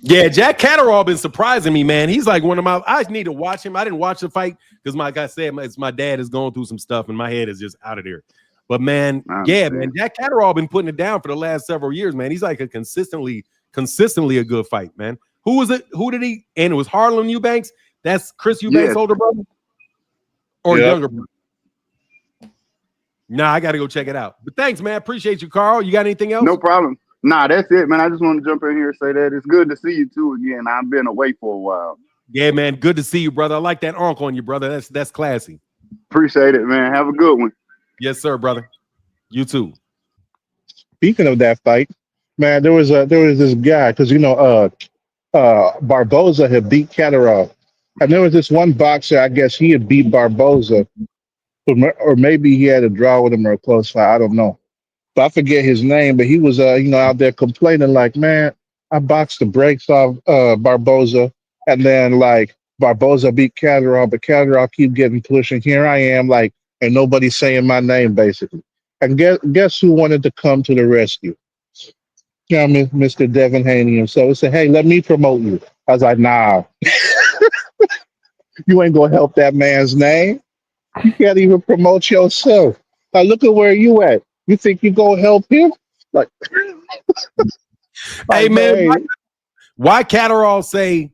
Yeah, Jack Catterall been surprising me, man. He's like one of my. I need to watch him. I didn't watch the fight because, like I said, my dad is going through some stuff, and my head is just out of there. But man, man, Jack Catterall been putting it down for the last several years, man. He's like a consistently a good fight, man. Who was it? Who did he? And it was Harlan Eubanks. That's Chris Eubanks' older brother or younger brother. Nah, I got to go check it out. But thanks, man. Appreciate you, Carl. You got anything else? No problem. Nah, that's it, man. I just want to jump in here and say that it's good to see you too again. I've been away for a while. Yeah, man. Good to see you, brother. I like that onk on you, brother. That's classy. Appreciate it, man. Have a good one. Yes, sir, brother. You too. Speaking of that fight, man, there was this guy because Barboza had beat Catterall, and there was this one boxer. I guess he had beat Barboza, or maybe he had a draw with him or a close fight. I don't know, but I forget his name. But he was out there complaining like, man, I boxed the brakes off Barboza, and then like Barboza beat Catterall, but Catterall keep getting pushed, and here I am like, and nobody's saying my name basically. And guess who wanted to come to the rescue? Yeah, Mr. Devin Haney himself. He said, hey, let me promote you. I was like, nah. You ain't gonna help that man's name. You can't even promote yourself. Now look at where you at. You think you gonna help him? Like, hey man, why Catterall say,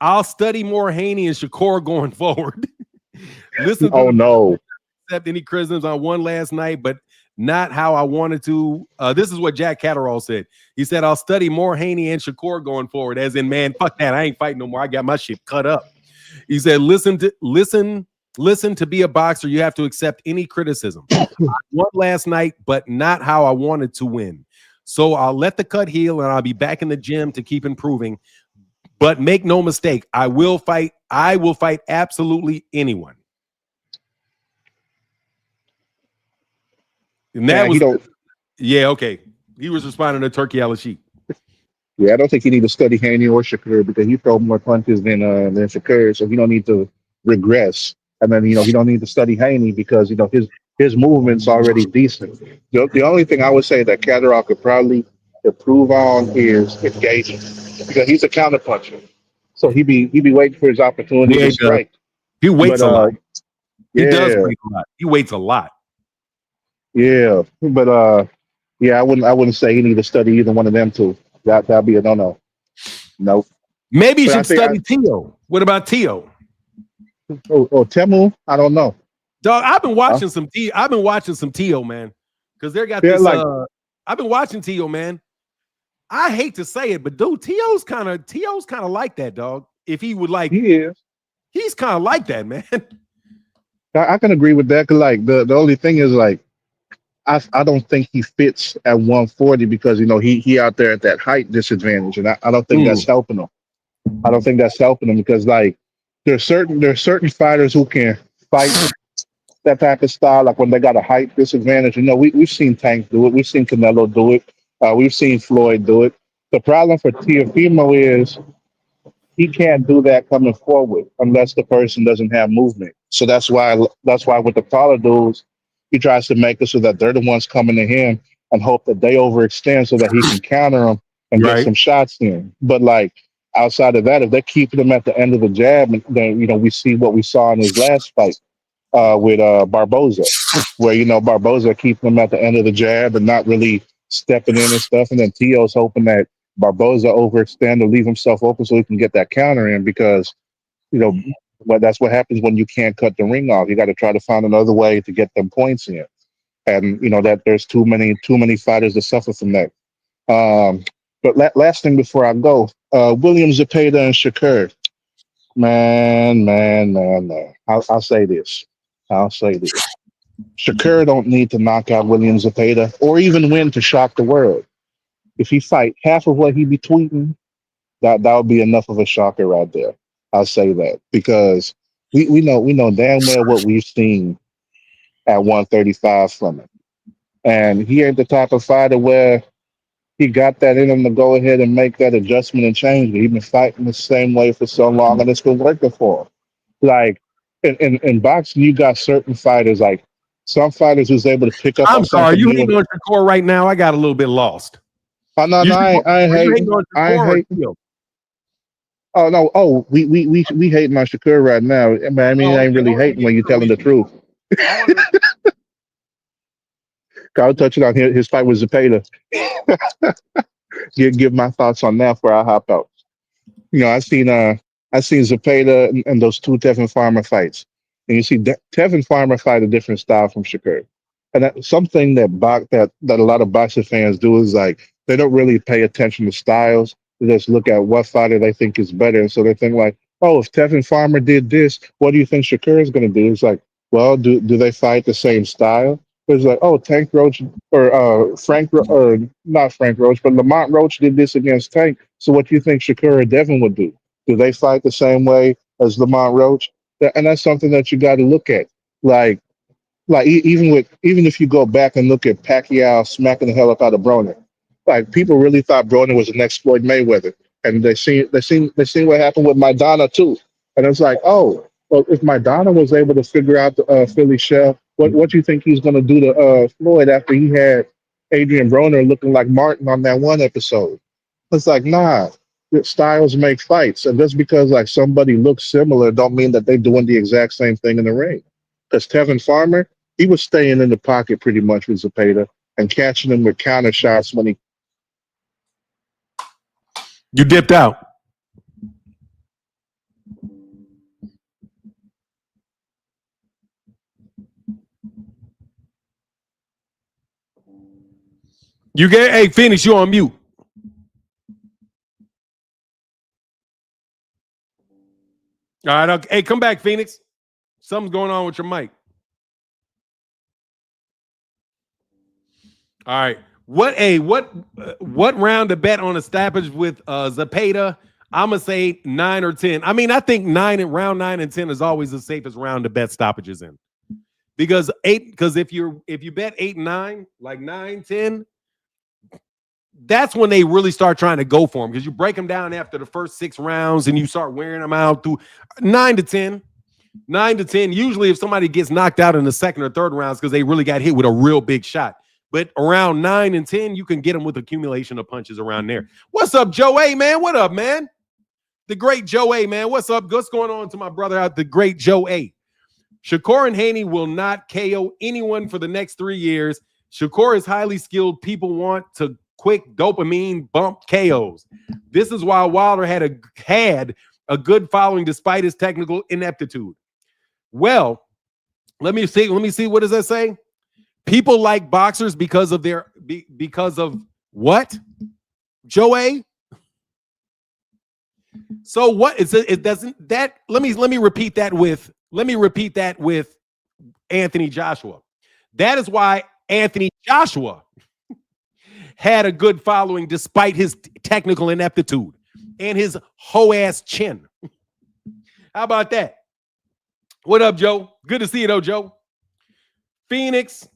I'll study more Haney and Shakur going forward? Listen to no. Accept any criticisms on one last night, but not how I wanted to. This is what Jack Catterall said. He said, I'll study more Haney and Shakur going forward, as in, man, fuck that. I ain't fighting no more. I got my shit cut up. He said, listen to be a boxer. You have to accept any criticism. I won last night, but not how I wanted to win. So I'll let the cut heal and I'll be back in the gym to keep improving. But make no mistake, I will fight absolutely anyone. And that okay. He was responding to Turki Al-Sheikh. Yeah, I don't think you need to study Haney or Shakur because he throw more punches than Shakur, so he don't need to regress. And then he don't need to study Haney because his movement's already decent. The only thing I would say that Catterall could probably improve on is engaging because he's a counterpuncher. So he be waiting for his opportunity to strike. He waits a lot. He does wait a lot. He waits a lot. Yeah, but I wouldn't say he need to study either one of them two. That'd be a no. Nope. Maybe you should study Tio. What about Tio? Oh, Temu? I don't know. Dog, I've been watching some Tio. I've been watching some Tio, man. Because they got this. I've been watching Tio, man. I hate to say it, but dude, Tio's kind of like that, dog. If he would like, he is. He's kind of like that, man. I can agree with that. Cause like the only thing is like, I don't think he fits at 140 because he out there at that height disadvantage, and I don't think that's helping him. I don't think that's helping him because like there's certain fighters who can fight that type of style, like when they got a height disadvantage. We've seen Tank do it, we've seen Canelo do it, we've seen Floyd do it. The problem for Teofimo is he can't do that coming forward unless the person doesn't have movement. So that's why with the taller dudes, he tries to make it so that they're the ones coming to him and hope that they overextend so that he can counter them and get some shots in. But like outside of that, if they're keeping him at the end of the jab, then we see what we saw in his last fight with Barboza, where Barboza keeping him at the end of the jab and not really stepping in and stuff, and then Tio's hoping that Barboza overextend or leave himself open so he can get that counter in because well, that's what happens when you can't cut the ring off. You got to try to find another way to get them points in, and that there's too many fighters that suffer from that. But last thing before I go, William Zepeda and Shakur, man. I'll say this. Shakur don't need to knock out William Zepeda or even win to shock the world. If he fight half of what he be tweeting, that would be enough of a shocker right there. I'll say that because we know damn well what we've seen at 135 from him. And he ain't the type of fighter where he got that in him to go ahead and make that adjustment and change. But he's been fighting the same way for so long and it's been working for him. Like in boxing, you got certain fighters, like some fighters who's able to pick up. I'm sorry, you hating on Shakur right now. I got a little bit lost. I hate. Oh no! Oh, we hating on Shakur right now. I mean, I ain't really hating when you're telling the truth. I'll touch it on his fight with Zepeda. Give my thoughts on that before I hop out. I've seen Zepeda and those two Tevin Farmer fights, and you see Tevin Farmer fight a different style from Shakur, and that's something that a lot of boxing fans do is like they don't really pay attention to styles. They just look at what fighter they think is better, and so they think like, oh, if Tevin Farmer did this, what do you think Shakur is going to do? It's like, well, do they fight the same style? It's like, oh, Tank Roach or or not Frank Roach, but Lamont Roach did this against Tank. So what do you think Shakur or Devin would do? Do they fight the same way as Lamont Roach? And that's something that you got to look at. Like even if you go back and look at Pacquiao smacking the hell up out of Broner, like people really thought Broner was the next Floyd Mayweather, and they seen what happened with Maidana too, and it's like, oh, well, if Maidana was able to figure out the Philly shell, what do you think he's going to do to Floyd after he had Adrian Broner looking like Martin on that one episode? It's like, nah, styles make fights, and just because like somebody looks similar, don't mean that they're doing the exact same thing in the ring. Because Tevin Farmer, he was staying in the pocket pretty much with Zepeda and catching him with counter shots when he. You dipped out. Hey, Phoenix, you on mute. All right, okay. Hey, come back, Phoenix. Something's going on with your mic. All right. What round to bet on a stoppage with Zepeda? I'm gonna say 9 or 10. I mean, I think round 9 and 10 is always the safest round to bet stoppages in. Because if you bet 8 and 9, like 9, 10, that's when they really start trying to go for them, because you break them down after the first 6 rounds and you start wearing them out through 9 to 10. 9 to 10. Usually, if somebody gets knocked out in the second or third rounds because they really got hit with a real big shot. But around 9 and 10, you can get them with accumulation of punches around there. What's up, Joe A, man? What up, man? The great Joe A, man. What's up? What's going on to my brother out, the great Joe A? Shakur and Haney will not KO anyone for the next 3 years. Shakur is highly skilled. People want to quick dopamine bump KOs. This is why Wilder had a good following despite his technical ineptitude. Well, let me see. What does that say? People like boxers because of what? Joe A. So what is it? It doesn't that. Let me repeat that with Anthony Joshua. That is why Anthony Joshua had a good following despite his technical ineptitude and his hoe ass chin. How about that? What up, Joe? Good to see you, though, Joe. Phoenix.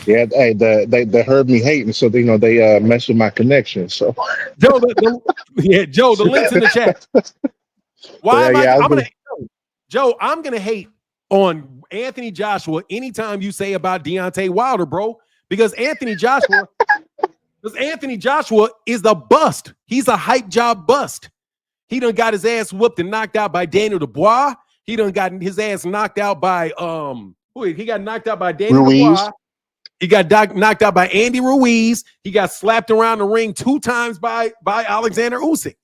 Yeah, hey, they heard me hating, so they messed with my connection. So, Joe, Joe, the link's in the chat. Why am Joe, I'm gonna hate on Anthony Joshua anytime you say about Deontay Wilder, bro, because Anthony Joshua is the bust. He's a hype job bust. He done got his ass whooped and knocked out by Daniel Dubois. He done got his ass knocked out by he got knocked out by Daniel Dubois. He got knocked out by Andy Ruiz. He got slapped around the ring 2 times by Alexander Usyk.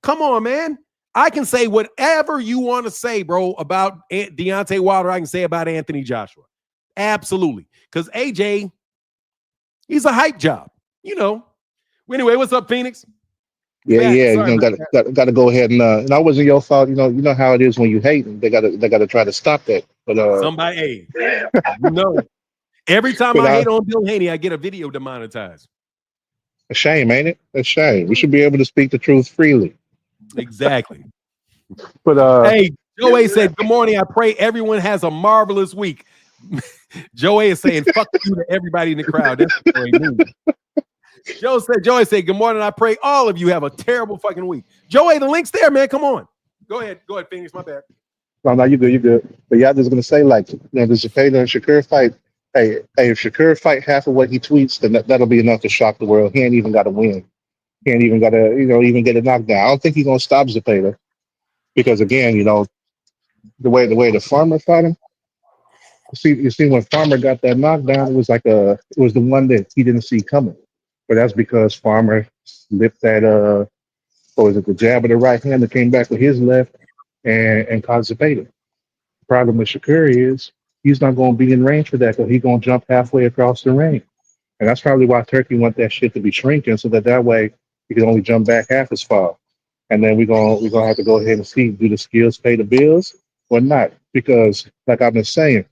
Come on, man. I can say whatever you want to say, bro, about Deontay Wilder. I can say about Anthony Joshua. Absolutely. Because AJ, he's a hype job, Anyway, what's up, Phoenix? Yeah. Got to go ahead and that wasn't your fault. You know how it is when you hate them. They got to try to stop that. But somebody, every time I hate on Bill Haney, I get a video demonetized. A shame, ain't it? A shame. We should be able to speak the truth freely. Exactly. But hey, Joe A said, "Good morning. I pray everyone has a marvelous week." Joe A is saying, "Fuck you" to everybody in the crowd. That's great news. Joe A said, "Good morning. I pray all of you have a terrible fucking week." Joe A, the link's there, man. Come on. Go ahead, Phoenix. My bad. No, you good. But y'all just gonna say the Zepeda and Shakur fight. Hey, if Shakur fight half of what he tweets, then that'll be enough to shock the world. He ain't even got to win. He ain't even got to, even get a knockdown. I don't think he's gonna stop Zepeda because again, the way the Farmer fought him. You see, when Farmer got that knockdown, it was the one that he didn't see coming. But that's because Farmer slipped that or is it the jab of the right hand that came back with his left and caused Zepeda? The problem with Shakur is he's not going to be in range for that because he's going to jump halfway across the ring. And that's probably why Turkey want that shit to be shrinking so that way he can only jump back half as far. And then we're gonna have to go ahead and see, do the skills pay the bills or not? Because like I've been saying,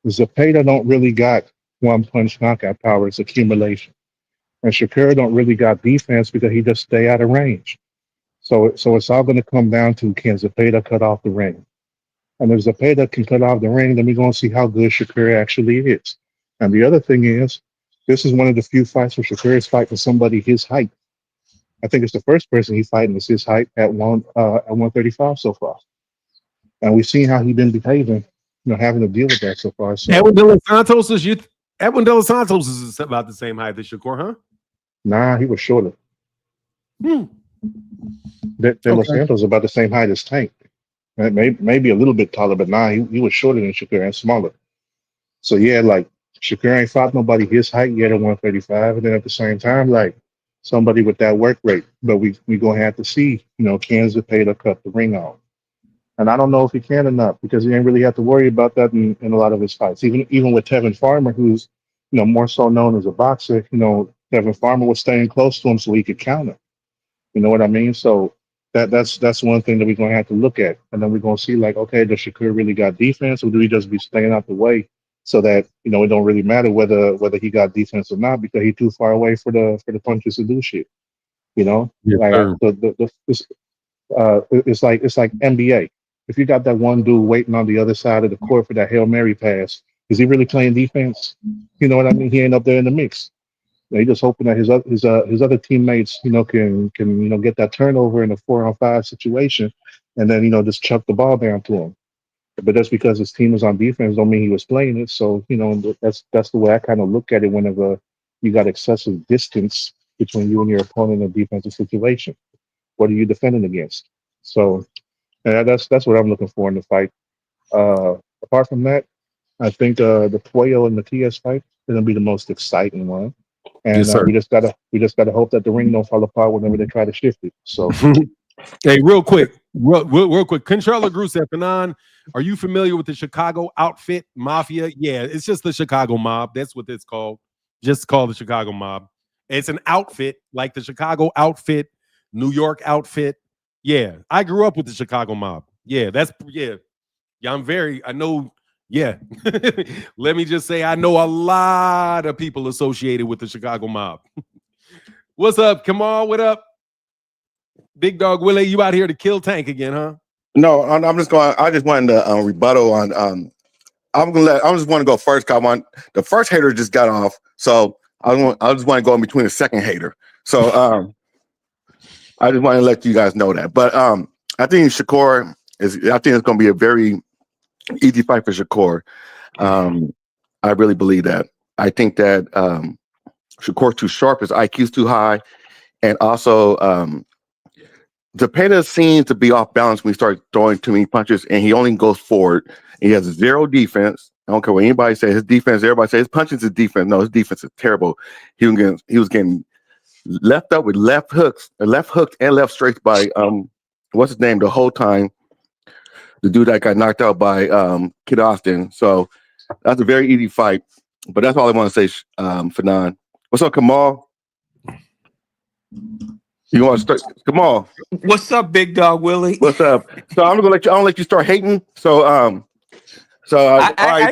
Zepeda don't really got one punch knockout power, it's accumulation. And Shakur don't really got defense because he just stay out of range. So it's all gonna come down to, can Zepeda cut off the ring? And if Zepeda can cut off the ring, then we're gonna see how good Shakur actually is. And the other thing is, this is one of the few fights where Shakur is fighting somebody his height. I think it's the first person he's fighting is his height at 135 so far. And we've seen how he's been behaving, having to deal with that so far. So Edwin De Los Santos is about the same height as Shakur, huh? Nah, he was shorter. De Los Santos is about the same height as Tank. Maybe a little bit taller, but nah, he was shorter than Shakur and smaller. So yeah, like Shakur ain't fought nobody his height yet at 135, and then at the same time, like somebody with that work rate. But we gonna have to see, can Zepeda cut the ring off? And I don't know if he can or not, because he ain't really have to worry about that in a lot of his fights. Even with Tevin Farmer, who's more so known as a boxer, Tevin Farmer was staying close to him so he could counter. You know what I mean? So that's one thing that we're gonna have to look at, and then we're gonna see, like, okay, does Shakur really got defense, or do he just be staying out the way so that it don't really matter whether he got defense or not because he's too far away for the punches to do shit. Yes, Like it's like NBA. If you got that one dude waiting on the other side of the court for that Hail Mary pass, is he really playing defense? You know what I mean? He ain't up there in the mix. He's just hoping that his other teammates, can get that turnover in a 4-on-5 situation, and then just chuck the ball down to him. But that's because his team was on defense, don't mean he was playing it. So that's the way I kind of look at it. Whenever you got excessive distance between you and your opponent in a defensive situation, what are you defending against? So that's what I'm looking for in the fight. Apart from that, I think the Puello and Matias fight is gonna be the most exciting one. And yes, we just gotta hope that the ring don't fall apart whenever they try to shift it. So hey, real quick. Controller Group said, Fanon, are you familiar with the Chicago outfit Mafia? Yeah, it's just the Chicago mob. That's what it's called. Just called the Chicago mob. It's an outfit like the Chicago outfit, New York outfit. Yeah, I grew up with the Chicago mob. Yeah, I know. Yeah, let me just say I know a lot of people associated with the Chicago mob. What's up? Come on, what up? Big Dog Willie, you out here to kill Tank again, huh? No, I'm just going. I just wanted to rebuttal on. I just want to go first. The first hater just got off, so I just want to go in between the second hater. So I just want to let you guys know that. But I think Shakur is. I think it's going to be a very easy fight for Shakur. I really believe that. I think that Shakur's too sharp. His IQ's too high, and also Zepeda seems to be off balance when he starts throwing too many punches, and he only goes forward. He has zero defense. I don't care what anybody says. His defense, everybody says his punches is defense. No, his defense is terrible. He was getting left up with left hooked and left straights by what's his name the whole time. The dude that got knocked out by Kid Austin. So that's a very easy fight. But that's all I want to say, Fanon. What's up, Kamal? You want to start? Kamal. What's up, Big Dog Willie? What's up? So I'm gonna let you start hating. So I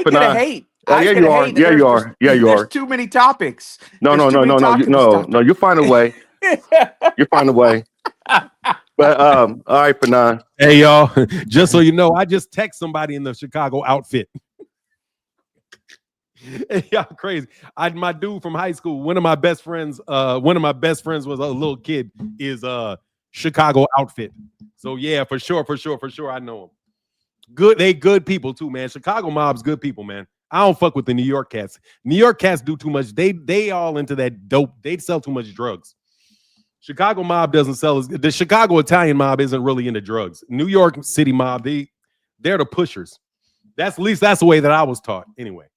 could hate. Yeah, you are. Yeah, you are. Yeah, you are. There's too many topics. No. You find a way. You find a way. But all right, Fanon. Hey, y'all. Just so you know, I just text somebody in the Chicago outfit. Hey, y'all crazy. My dude from high school, one of my best friends was a little kid, is Chicago outfit. So yeah, for sure, I know him. Good, they good people too, man. Chicago mob's good people, man. I don't fuck with the New York cats. New York cats do too much. They all into that dope. They sell too much drugs. Chicago mob doesn't sell. The Chicago Italian mob isn't really into drugs. New York City mob, they're the pushers. At least that's the way that I was taught. Anyway,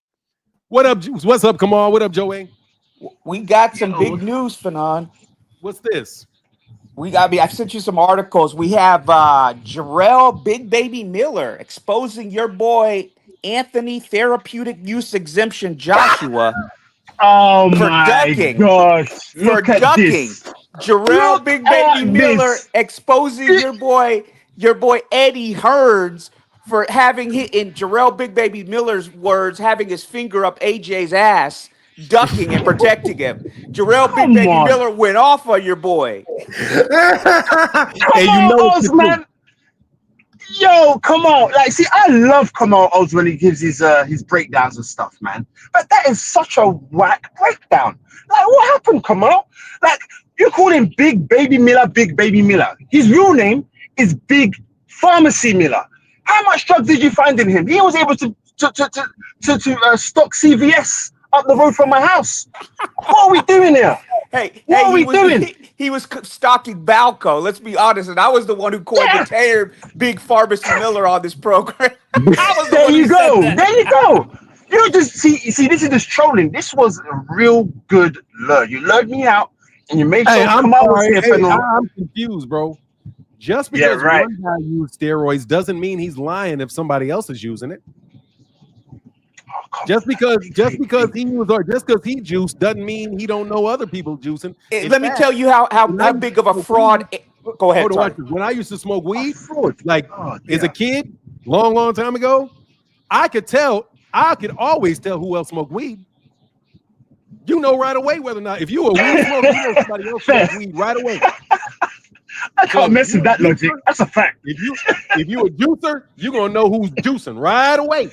what up? What's up? Come on, what up, Joey? We got some big news, Fanon. What's this? I sent you some articles. We have Jarrell Big Baby Miller exposing your boy Anthony Therapeutic Use Exemption Joshua Oh for my ducking. gosh. For Look at ducking. this. Jarrell Look Big Baby at Miller this. exposing your boy Eddie Hearns for having in Jarrell Big Baby Miller's words, having his finger up AJ's ass, ducking and protecting him. Jarrell Big Come Baby on. Miller went off on your boy. Come on, Oz, man. Yo, come on. Like, see, I love come on, Oz, when he gives his breakdowns and stuff, man. But that is such a whack breakdown. Like, what happened, come on? Like, you call him Big Baby Miller, Big Baby Miller. His real name is Big Pharmacy Miller. How much drugs did you find in him? He was able to stock CVS up the road from my house. What are we doing here? What are we doing? He was stocking Balco. Let's be honest, and I was the one who coined the term Big Pharmacy Miller on this program. There you go. You just see. This is just trolling. This was a real good lure. You lured me out, and you made sure I'm confused, bro. Just because one guy used steroids doesn't mean he's lying if somebody else is using it. Just because he juiced doesn't mean he don't know other people juicing. Let me tell you how big of a fraud. Go ahead. When I used to smoke weed, as a kid, long time ago, I could always tell who else smoked weed. You know right away whether or not if you a weed smoker, you know somebody else smoked weed right away. I can't mess with that logic. That's a fact. If you a juicer, you're gonna know who's juicing right away.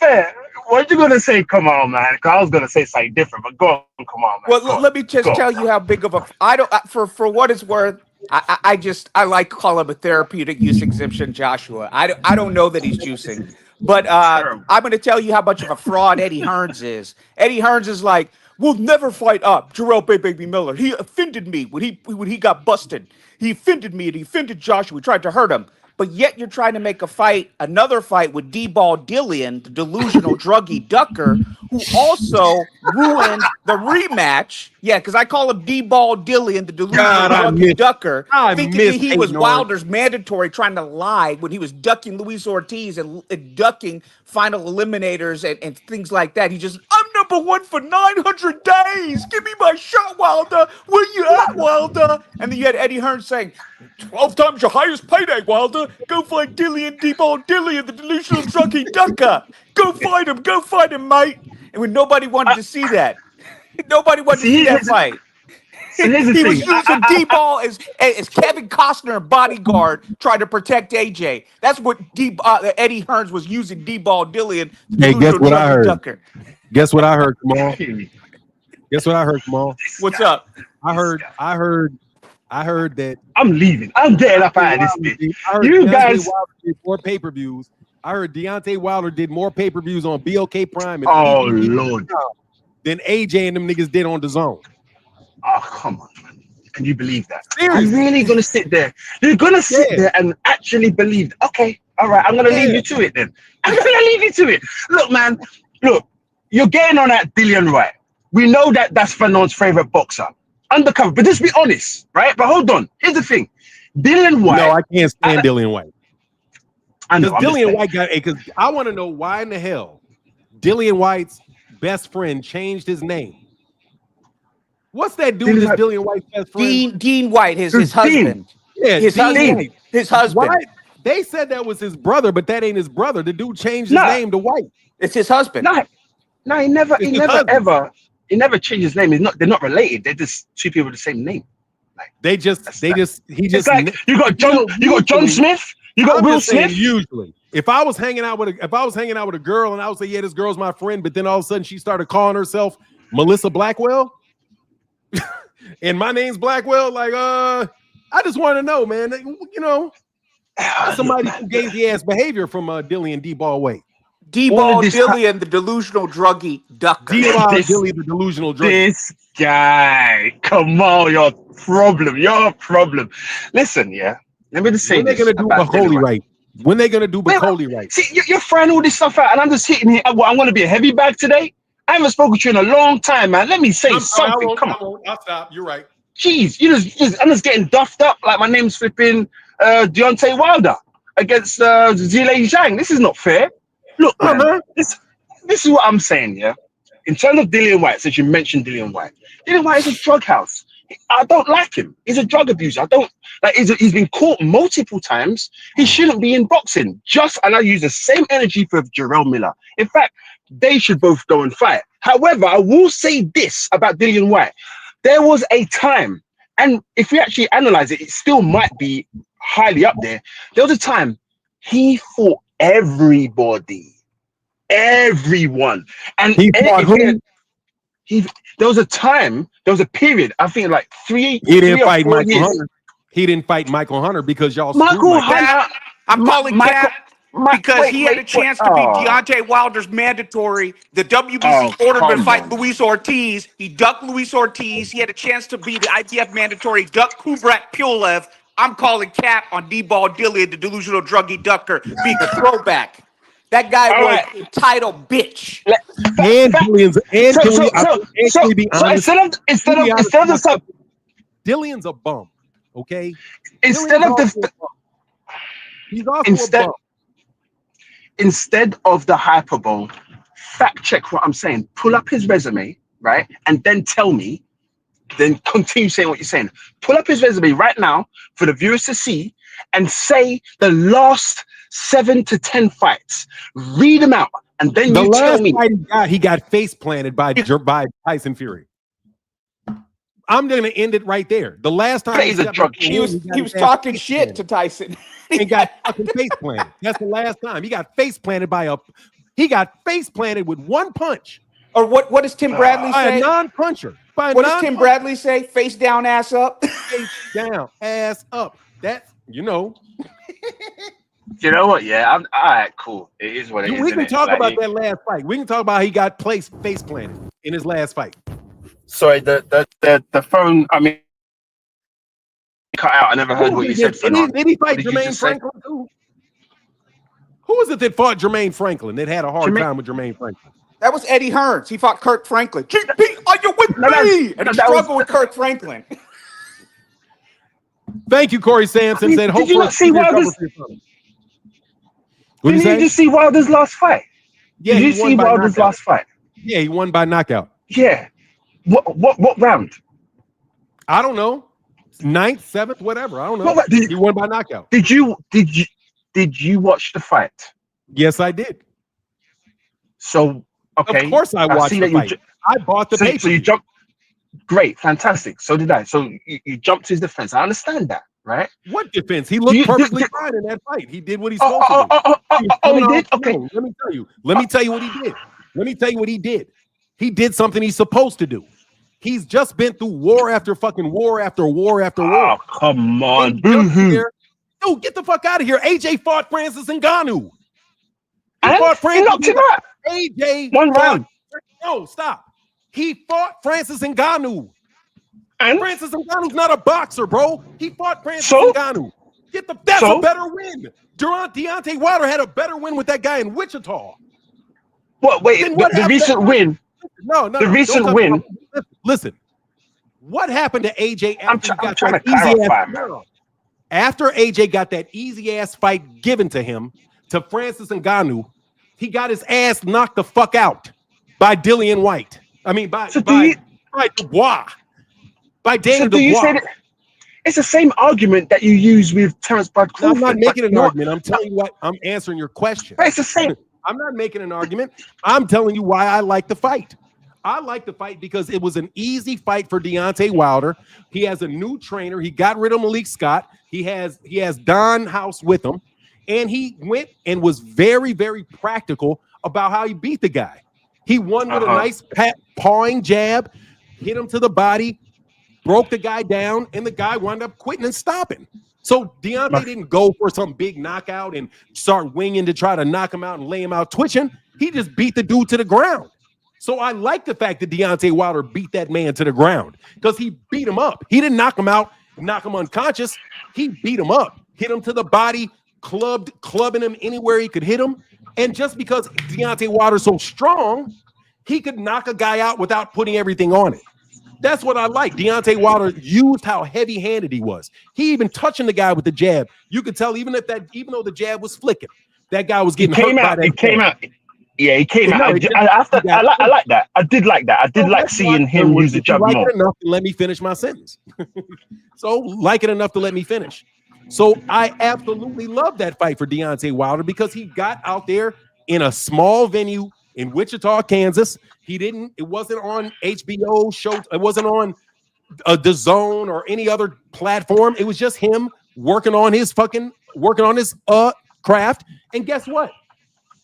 Fair. What you gonna say? Come on, man. Because I was gonna say something different, but go on. Come on, man. Well, let me just tell you how big of a. I don't. For what it's worth, I like to call him a therapeutic use exemption, Joshua. I don't know that he's juicing, but I'm going to tell you how much of a fraud Eddie Hearns is. Eddie Hearns is like, we'll never fight up Jarrell Baby Miller. He offended me when he got busted. He offended me and he offended Joshua. He tried to hurt him. But yet you're trying to make another fight with D-Ball Dillian, the delusional druggy ducker, who also ruined the rematch. Yeah, because I call him D-Ball Dillian, the delusional druggy ducker, thinking he was Wilder's mandatory, trying to lie when he was ducking Luis Ortiz and ducking final eliminators and things like that. He just, I'm number one for 900 days. Give me my shot, Wilder. Where you at, Wilder? And then you had Eddie Hearns saying, 12 times your highest payday, Wilder. Go find Dillian, D-Ball Dillian, the delusional druggy ducker. Go find him, mate. And when nobody wanted to see that. Nobody wanted to see that fight. He was using D-Ball as Kevin Costner bodyguard trying to protect AJ. That's what Eddie Hearns was using D-Ball Dillian. Hey, guess what I heard? Guess what I heard, Kamal? Guess what I heard, Kamal? What's up? I heard that I'm leaving. I'm getting up out of this bitch. You guys did more pay-per-views. I heard Deontay Wilder did more pay-per-views on BOK Prime and Lord than AJ and them niggas did on DAZN. Oh, come on, man. Can you believe that? Seriously? I'm really gonna sit there. You're gonna sit there and actually believe. Okay, all right, I'm gonna leave you to it then. I'm gonna leave you to it. Look, man, you're getting on that Dillian White. We know that that's Fanon's favorite boxer. Undercover, but just be honest, right? But hold on. Here's the thing. Dillian White. No, I can't stand Dillian White. Because Dillian White got because I want to know why in the hell Dillian White's best friend changed his name. What's that dude? Dillian White's best friend? Dean White, his husband. Yeah, his husband. Why? They said that was his brother, but that ain't his brother. The dude changed his name to White. It's his husband. No, he never changed his name. They're not related. They're just two people with the same name. Like, it's like you got John Smith, you got Will Smith. Usually, if I was hanging out with a girl and I would say, yeah, this girl's my friend, but then all of a sudden she started calling herself Melissa Blackwell, and my name's Blackwell, like I just want to know, man, somebody who gave the ass behavior from Dillian D-Ball White. D-Ball Dillian, the delusional druggy ducker. D-Ball Dillian, the delusional druggy. This guy, come on, your problem. Listen, let me just say when they're gonna do Bacoli right. When they're gonna do Bacoli right. See, you're throwing all this stuff out, and I'm just hitting here. I'm gonna be a heavy bag today. I haven't spoken to you in a long time, man. Let me say something. Come on. I'll stop. You're right. Jeez, I'm just getting duffed up like my name's flipping Deontay Wilder against Zhilei Zhang. This is not fair. Look, man, this is what I'm saying, yeah? In terms of Dillian White, since you mentioned Dillian White is a drug house. I don't like him. He's a drug abuser. I don't like. He's been caught multiple times. He shouldn't be in boxing. And I use the same energy for Jarrell Miller. In fact, they should both go and fight. However, I will say this about Dillian White. There was a time, and if we actually analyze it, it still might be highly up there. There was a time he fought everybody, everyone, and there was a time, there was a period. I think like He didn't fight Michael Hunter. He didn't fight Michael Hunter because y'all. Michael Hunter. I'm calling Cap because he had a chance to beat Deontay Wilder's mandatory. The WBC ordered him to fight Luis Ortiz. He ducked Luis Ortiz. He had a chance to beat the IBF mandatory. Duck Kubrat Pulev. I'm calling Cap on D-Ball Dillian, the delusional druggie ducker, being a throwback. That guy was a title bitch. And Dillian's instead of stuff, Dillian's a bum. Okay. Instead of the hyperbole, fact check what I'm saying. Pull up his resume, right, and then tell me. Then continue saying what you're saying. Pull up his resume right now for the viewers to see, and say the last 7 to 10 fights. Read them out, and then you tell me. He got face planted by Tyson Fury. I'm going to end it right there. The last time he was talking shit to Tyson. And got fucking face planted. That's the last time he got face planted with one punch. Or what does Tim Bradley say? A non-puncher. What does Tim Bradley say? Face down, ass up. Face down, ass up. That's You know what? Yeah, all right, cool. It is what it is. We can talk about that last fight. We can talk about how he got face planted in his last fight. Sorry, the phone. I mean, cut out. I never heard what you said. Did he fight Jermaine Franklin too? Who was it that fought Jermaine Franklin? That had a hard time with Jermaine Franklin. That was Eddie Hearns. He fought Kirk Franklin. GP, are you with me? And he struggled with Kirk Franklin. Thank you, Corey Sampson. Did you not see Wilder's? Did you just see Wilder's last fight? Yeah, did you see Wilder's last fight? Yeah, he won by knockout. Yeah. What round? I don't know. 9th, 7th, whatever. I don't know. He won by knockout. Did you watch the fight? Yes, I did. So okay. Of course I watched the fight. I bought the paper. So you jumped. Great, fantastic. So did I. So you jumped to his defense. I understand that, right? What defense? He looked perfectly fine in that fight. He did what he's supposed to do. He did? Okay. Let me tell you. Let me tell you what he did. He did something he's supposed to do. He's just been through war after fucking war after war after war. Oh, come on. Dude, get the fuck out of here. AJ fought Francis Ngannou. He knocked him out. AJ one round. No, stop. He fought Francis Ngannou. And Francis Ngannou's not a boxer, bro. He fought Francis Ngannou. That's a better win. Deontay Wilder had a better win with that guy in Wichita. What? Wait, the recent win. No. The recent win. Listen. What happened to AJ after I'm trying to clarify, man. After AJ got that easy ass fight given to him to Francis Ngannou, he got his ass knocked the fuck out by Dillian White. I mean, by Dubois. By Daniel Dubois. It's the same argument that you use with Terrence Bud Crawford. I'm not making an argument. I'm telling you what. I'm answering your question. It's the same. I'm not making an argument. I'm telling you why I like the fight. I like the fight because it was an easy fight for Deontay Wilder. He has a new trainer. He got rid of Malik Scott. He has Don House with him. And he went and was very, very practical about how he beat the guy. He won with a nice pawing jab, hit him to the body, broke the guy down, and the guy wound up quitting and stopping. So Deontay didn't go for some big knockout and start winging to try to knock him out and lay him out twitching. He just beat the dude to the ground. So I like the fact that Deontay Wilder beat that man to the ground because he beat him up. He didn't knock him out, knock him unconscious. He beat him up, hit him to the body, clubbing him anywhere he could hit him. And just because Deontay Wilder's so strong, He could knock a guy out without putting everything on it. That's what I like. Deontay Wilder used how heavy-handed he was. He even touching the guy with the jab. You could tell even though the jab was flicking, that guy was getting hurt by that. He came out. Yeah, he came out. I like that. I did like that. I did like seeing him use the jab more. Like it enough to let me finish my sentence. So like it enough to let me finish. So I absolutely love that fight for Deontay Wilder because he got out there in a small venue in Wichita, Kansas. It wasn't on HBO show. It wasn't on the Zone or any other platform. It was just him working on his craft. And guess what?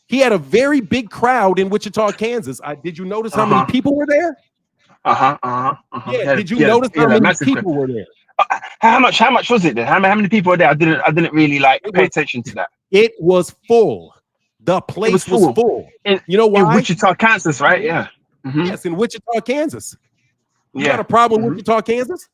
He had a very big crowd in Wichita, Kansas. Did you notice how many people were there? Yeah. Did you notice how many people were there? How much was it then? How many people were there? I didn't really pay attention to that. It was full. The place was full. You know why? In Wichita, Kansas, right? Yeah. Mm-hmm. Yes, in Wichita, Kansas. You got a problem with Wichita, Kansas?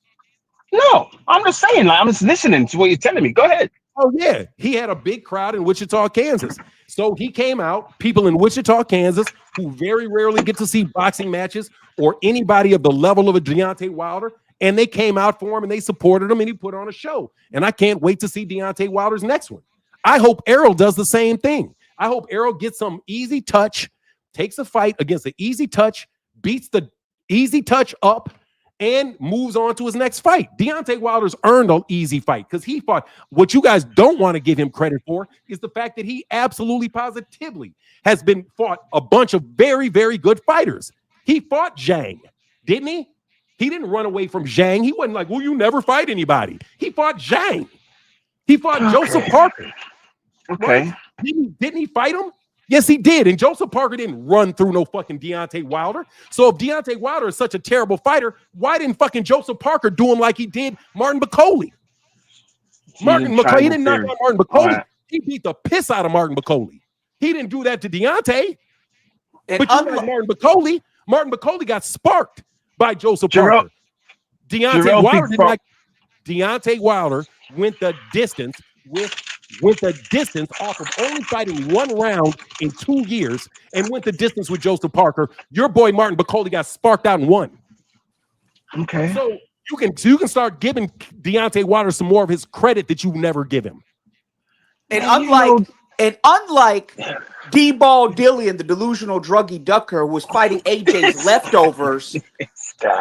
No, I'm just saying. I'm just listening to what you're telling me. Go ahead. Oh yeah, he had a big crowd in Wichita, Kansas. So he came out. People in Wichita, Kansas, who very rarely get to see boxing matches or anybody of the level of a Deontay Wilder, and they came out for him and they supported him, and he put on a show. And I can't wait to see Deontay Wilder's next one. I hope Errol does the same thing. I hope Errol gets some easy touch, takes a fight against the easy touch, beats the easy touch up, and moves on to his next fight. Deontay Wilder's earned an easy fight because he fought. What you guys don't want to give him credit for is the fact that he absolutely positively has been fought a bunch of very, very good fighters. He fought Zhang, didn't he? He didn't run away from Zhang. He wasn't like, well, you never fight anybody. He fought Zhang. He fought Joseph Parker. Okay. Didn't he fight him? Yes, he did. And Joseph Parker didn't run through no fucking Deontay Wilder. So if Deontay Wilder is such a terrible fighter, why didn't fucking Joseph Parker do him like he did Martin Bacoli? He didn't knock out Martin Bacoli. Right. He beat the piss out of Martin Bacoli. He didn't do that to Deontay. But you like Martin Bacoli. Martin Bacoli got sparked by Joseph Parker. Deontay Wilder went the distance off of only fighting one round in 2 years and went the distance with Joseph Parker. Your boy Martin Bacoli got sparked out and won. Okay. So you can start giving Deontay Wilder some more of his credit that you never give him. And unlike D-Ball Dillian, the delusional druggy ducker who was fighting AJ's leftovers,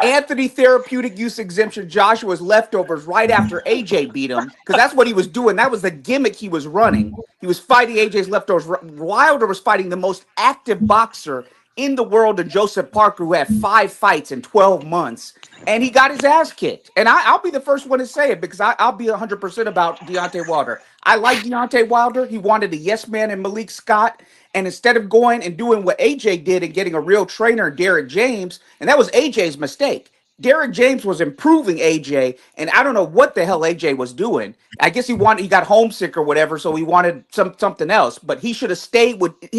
Anthony Therapeutic Use Exemption Joshua's leftovers right after AJ beat him, because that's what he was doing. That was the gimmick he was running. He was fighting AJ's leftovers. Wilder was fighting the most active boxer in the world of Joseph Parker, who had 5 fights in 12 months, and he got his ass kicked. And I'll be the first one to say it because I'll be 100% about Deontay Wilder. I like Deontay Wilder. He wanted a yes man in Malik Scott, and instead of going and doing what AJ did and getting a real trainer, Derek James, and that was AJ's mistake. Derek James was improving AJ, and I don't know what the hell AJ was doing. I guess he got homesick or whatever, so he wanted something else. But his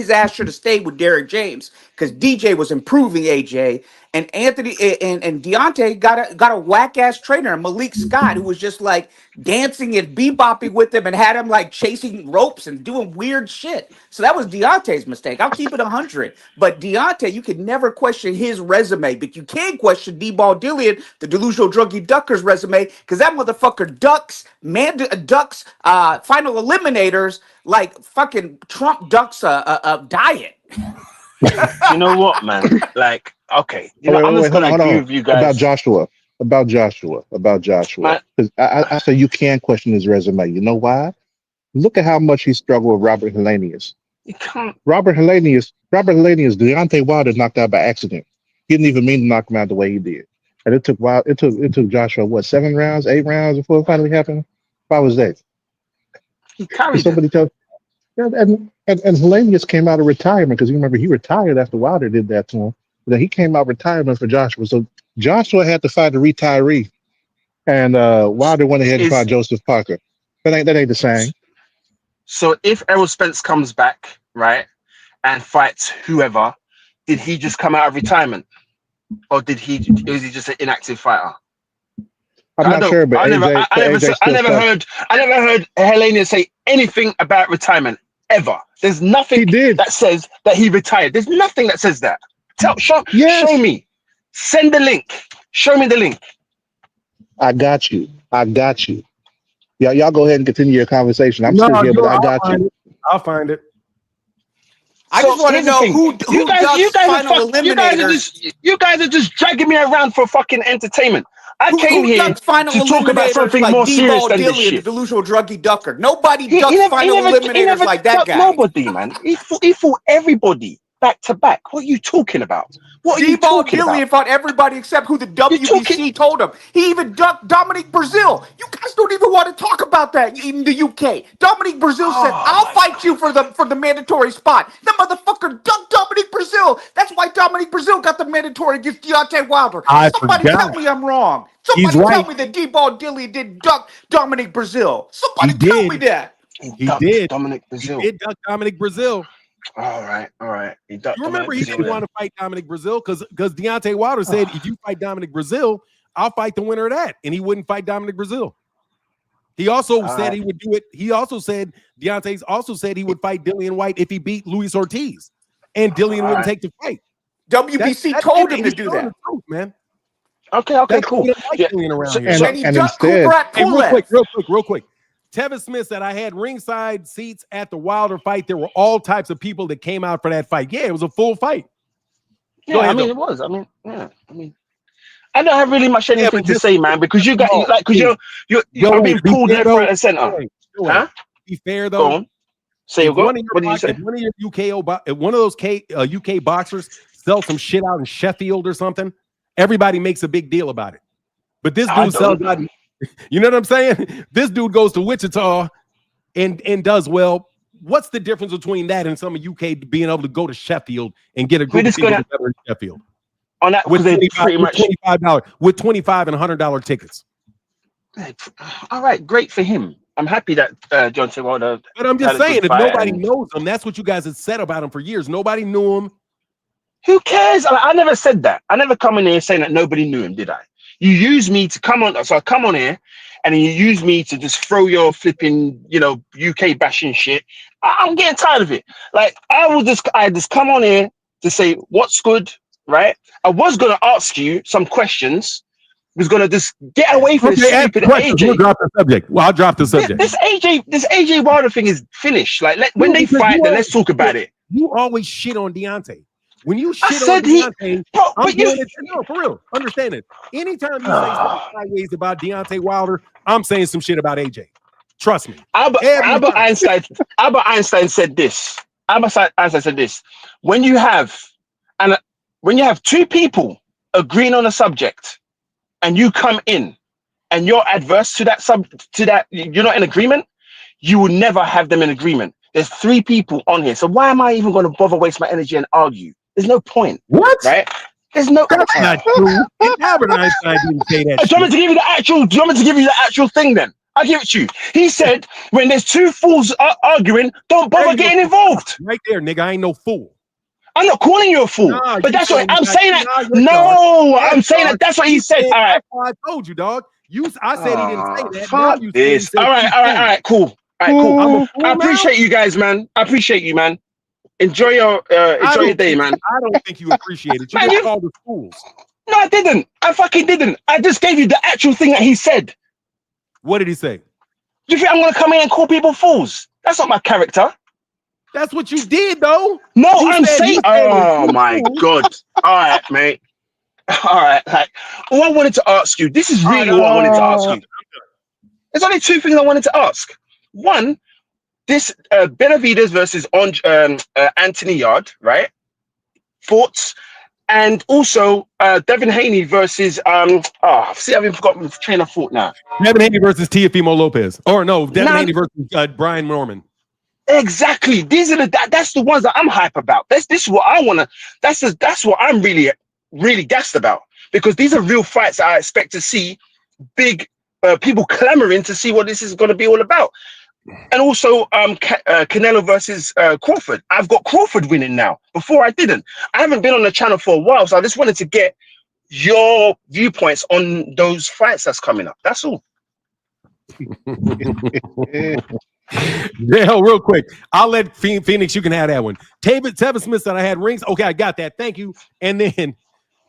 ass should have stayed with Derek James because DJ was improving AJ, and Anthony and Deontay got a whack ass trainer, Malik Scott, who was just like dancing and bebopping with him and had him like chasing ropes and doing weird shit. So that was Deontay's mistake. I'll keep it 100. But Deontay, you could never question his resume, but you can question D-Ball Dillian, the delusional druggy ducker's resume, because that motherfucker ducks final eliminators like fucking Trump ducks a diet. You know what, man? Like, okay, I'm just gonna agree with you guys about Joshua. Because I say you can question his resume. You know why? Look at how much he struggled with Robert Helenius. You can't. Robert Helenius, Deontay Wilder knocked out by accident. He didn't even mean to knock him out the way he did. And it took Joshua, what, 7 rounds, 8 rounds before it finally happened? 5 was that? He carried somebody tell. Yeah, and Helenius came out of retirement because you remember he retired after Wilder did that to him. But then he came out of retirement for Joshua. So Joshua had to fight a retiree, and Wilder went ahead and fought Joseph Parker. That ain't the same. So if Errol Spence comes back, right, and fights whoever, did he just come out of retirement, or is he just an inactive fighter? I'm not sure, but I never heard Helenius say anything about retirement ever. There's nothing that says that he retired. There's nothing that says that. Show me. Send the link. Show me the link. I got you. Y'all go ahead and continue your conversation. I'm still here, but I got you. I'll find it. I just want to know who does final eliminators. You guys are just dragging me around for fucking entertainment. I came Who here ducks final to talk about eliminators something like more serious Bivol, than this Dillian, shit. delusional druggie ducker. Nobody ducks final eliminators like that guy. Nobody, man. He fought everybody back to back. What are you talking about? What are you talking Dillian about? fought everybody except who the WBC told him. He even ducked Dominic Brazil. You guys don't even want to talk about that in the UK. Dominic Brazil said, "I'll fight you for the mandatory spot." The motherfucker ducked Dominic Brazil. That's why Dominic Brazil got the mandatory against Deontay Wilder. Somebody tell me I'm wrong. Somebody tell me that Bivol Dillian did duck Dominic Brazil. Somebody tell me that. He did. Dominic Brazil. He did duck Dominic Brazil. All right. You remember he didn't want to fight Dominic Brazil because Deontay Wilder said, if you fight Dominic Brazil, I'll fight the winner of that. And he wouldn't fight Dominic Brazil. He also said he would do it. He also said, Deontay also said he would fight Dillian White if he beat Luis Ortiz. And Dillian wouldn't take the fight. WBC told him to do that. Truth, man. Okay, cool. And instead, real quick. Tevin Smith said, I had ringside seats at the Wilder fight. There were all types of people that came out for that fight. Yeah, it was a full fight. Yeah, I mean, it was. I mean, I don't have really much anything to say, man, because you got you're being pulled left, right, and center. Huh? Be fair though. Go on. Say what did you say? If one of those UK boxers sells some shit out in Sheffield or something, everybody makes a big deal about it. But this dude sells out. You know what I'm saying? This dude goes to Wichita and does well. What's the difference between that and some of UK being able to go to Sheffield and get a group of people together in Sheffield? On that, with $25 with $25 and $100 tickets. All right, great for him. I'm happy that John Wilder. But I'm just saying, if nobody knows him, that's what you guys have said about him for years. Nobody knew him. Who cares? I never said that. I never come in here saying that nobody knew him, did I? You use me to come on, so I come on here, and then you use me to just throw your flipping, UK bashing shit. I'm getting tired of it. Like I just come on here to say what's good, right? I was gonna ask you some questions. Was gonna just get away from this stupid AJ. We'll drop the subject. Well, I'll drop the subject. This AJ Wilder thing is finished. Like when they fight, then let's talk about it. You always shit on Deontay. When you shit on Deontay, no, for real. Understand it. Anytime you say something sideways about Deontay Wilder, I'm saying some shit about AJ. Trust me. Albert Einstein said this. Albert Einstein said this. When you have two people agreeing on a subject, and you come in, and you're adverse to that, you're not in agreement, you will never have them in agreement. There's three people on here, so why am I even going to bother waste my energy and argue? There's no point. What? Right? There's no. That's not true. Albert Einstein didn't say that. Do you want me to give you the actual thing then? I'll give it to you. He said, when there's two fools arguing, don't bother getting involved. Right there, nigga. I ain't no fool. I'm not calling you a fool, but that's what I'm saying. I'm saying that that's what he said. All right. That's why I told you, dog. I said he didn't say that. Fuck this. All right. Cool. All right, cool. I appreciate you guys, man. I appreciate you, man. Enjoy your day, man. I don't think you appreciate it. You man, called the fools. No, I didn't. I fucking didn't. I just gave you the actual thing that he said. What did he say? You think I'm gonna come in and call people fools? That's not my character. That's what you did, though. No, I'm saying. Oh my god. All right, mate. All right. Like, all I wanted to ask you. This is really what I wanted to ask you. There's only two things I wanted to ask. One, this Benavidez versus Anthony Yard, right? Thoughts, and also Devin Haney versus I've even forgotten the train of thought now. Devin Haney versus Teofimo Lopez, or no, Devin Haney versus Brian Norman. Exactly. These are that's the ones that I'm hype about. This is what I wanna. That's what I'm really gassed about, because these are real fights that I expect to see big people clamoring to see what this is going to be all about. And also Canelo versus Crawford. I've got Crawford winning now. Before I didn't. I haven't been on the channel for a while, so I just wanted to get your viewpoints on those fights that's coming up. That's all. Yeah, real quick. I'll let Phoenix, you can have that one. Tevin Smith said I had rings. Okay, I got that. Thank you. And then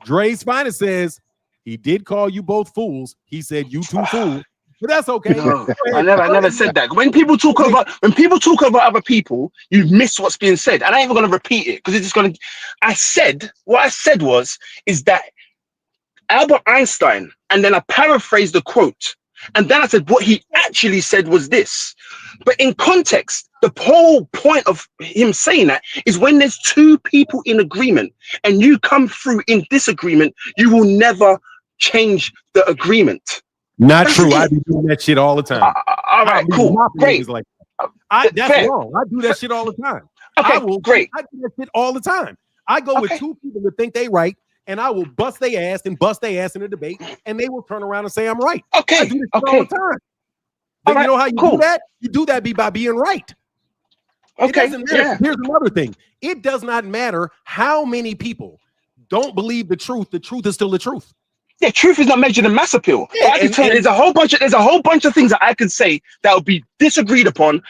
Dre's Finest says he did call you both fools. He said you two fools. But that's okay. No, I never said that. When people talk about other people, you miss what's being said. And I ain't even gonna repeat it because it's just gonna. What I said is that Albert Einstein, and then I paraphrased the quote, and then I said what he actually said was this. But in context, the whole point of him saying that is when there's two people in agreement and you come through in disagreement, you will never change the agreement. Not true. I be doing that shit all the time. All right, cool, great. Like that's fair. Wrong. I do that shit all the time. Okay, great. I do that shit all the time. I go with two people that think they right, and I will bust their ass in a debate, and they will turn around and say I'm right. Okay, I do this shit all the time. But you know how you do that? You do that by being right. Okay. Here's another thing. It does not matter how many people don't believe the truth. The truth is still the truth. Yeah, truth is not measured in mass appeal. Yeah, I can tell you, there's a whole bunch of things that I can say that will be disagreed upon.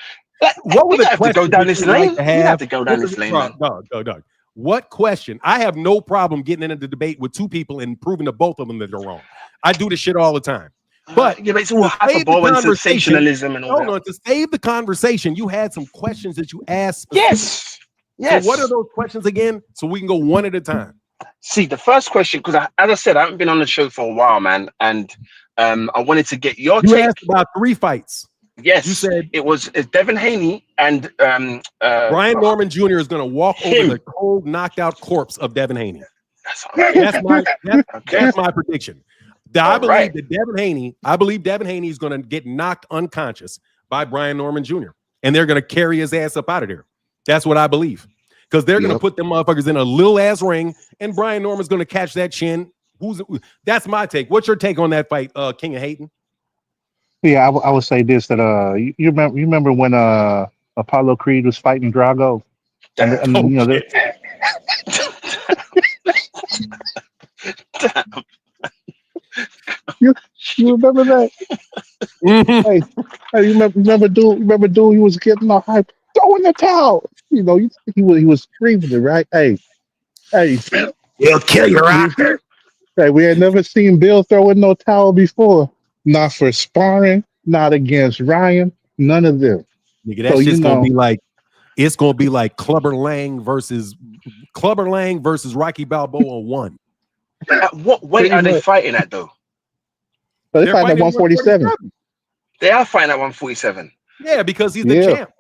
Like, what would have to go down this lane? You have to go down this lane, man. Dog. What question? I have no problem getting into the debate with two people and proving to both of them that they're wrong. I do this shit all the time. But yeah, but it's all hyperbole and sensationalism and all that. To save the conversation, you had some questions that you asked. Yes. So what are those questions again? So we can go one at a time. See, the first question, because as I said, I haven't been on the show for a while, man, and I wanted to get your take. You asked about 3 fights. Yes, you said it was Devin Haney and Brian Norman Jr. is going to walk over the cold, knocked out corpse of Devin Haney. That's my prediction. I believe Devin Haney is going to get knocked unconscious by Brian Norman Jr. and they're going to carry his ass up out of there. That's what I believe. Because they're going to put them motherfuckers in a little ass ring, and Brian Norman's going to catch that chin. That's my take. What's your take on that fight, King of Hayden? Yeah, I would say this, that you remember when Apollo Creed was fighting Drago, and you know you remember that? Hey, you remember dude? He was getting all hype, throwing the towel. You know, he was screaming it, right? Hey, he'll kill you, Rocker. Hey, we had never seen Bill throwing no towel before. Not for sparring, not against Ryan, none of them. Nigga, that's just gonna be like, it's gonna be like Clubber Lang versus Rocky Balboa 1. At what weight are they fighting at though? So they're fighting at 147. They are fighting at 147. Yeah, because he's the champ.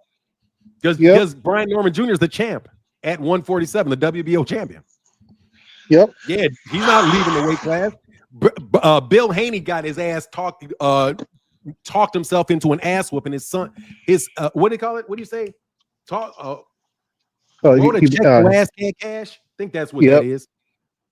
Because Brian Norman Jr. is the champ at 147, the WBO champion. Yep. Yeah, he's not leaving the weight class. Bill Haney got his ass talked himself into an ass whooping. His son, what do you call it? What do you say? Wrote a check for ass can't cash. I think that's what that is.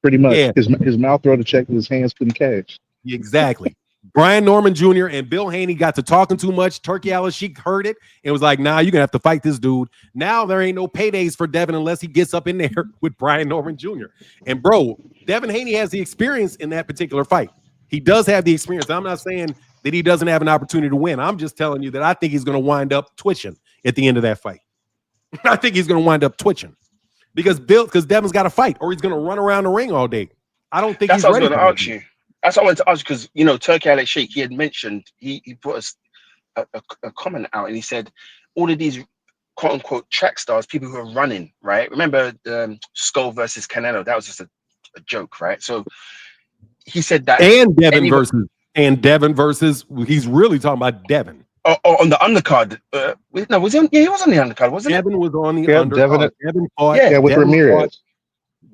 Pretty much. Yeah. His mouth wrote a check and his hands couldn't cash. Exactly. Brian Norman Jr. and Bill Haney got to talking too much. Turki Al-Sheikh heard it and was like, nah, you're going to have to fight this dude. Now there ain't no paydays for Devin unless he gets up in there with Brian Norman Jr. And, bro, Devin Haney has the experience in that particular fight. He does have the experience. I'm not saying that he doesn't have an opportunity to win. I'm just telling you that I think he's going to wind up twitching at the end of that fight. I think he's going to wind up twitching because Devin's got to fight or he's going to run around the ring all day. I don't think he's ready. That's what I was going to ask you. That's what I wanted to ask because, you know, Turki Al-Sheikh, he had mentioned, he put a comment out and he said, all of these quote unquote track stars, people who are running, right? Remember Skull versus Canelo? That was just a joke, right? So he said that. And Devin versus, he's really talking about Devin. Oh, on the undercard. No, was he on? Yeah, he was on the undercard, wasn't he? Devin was on the undercard. Devin fought. Yeah, with Ramirez.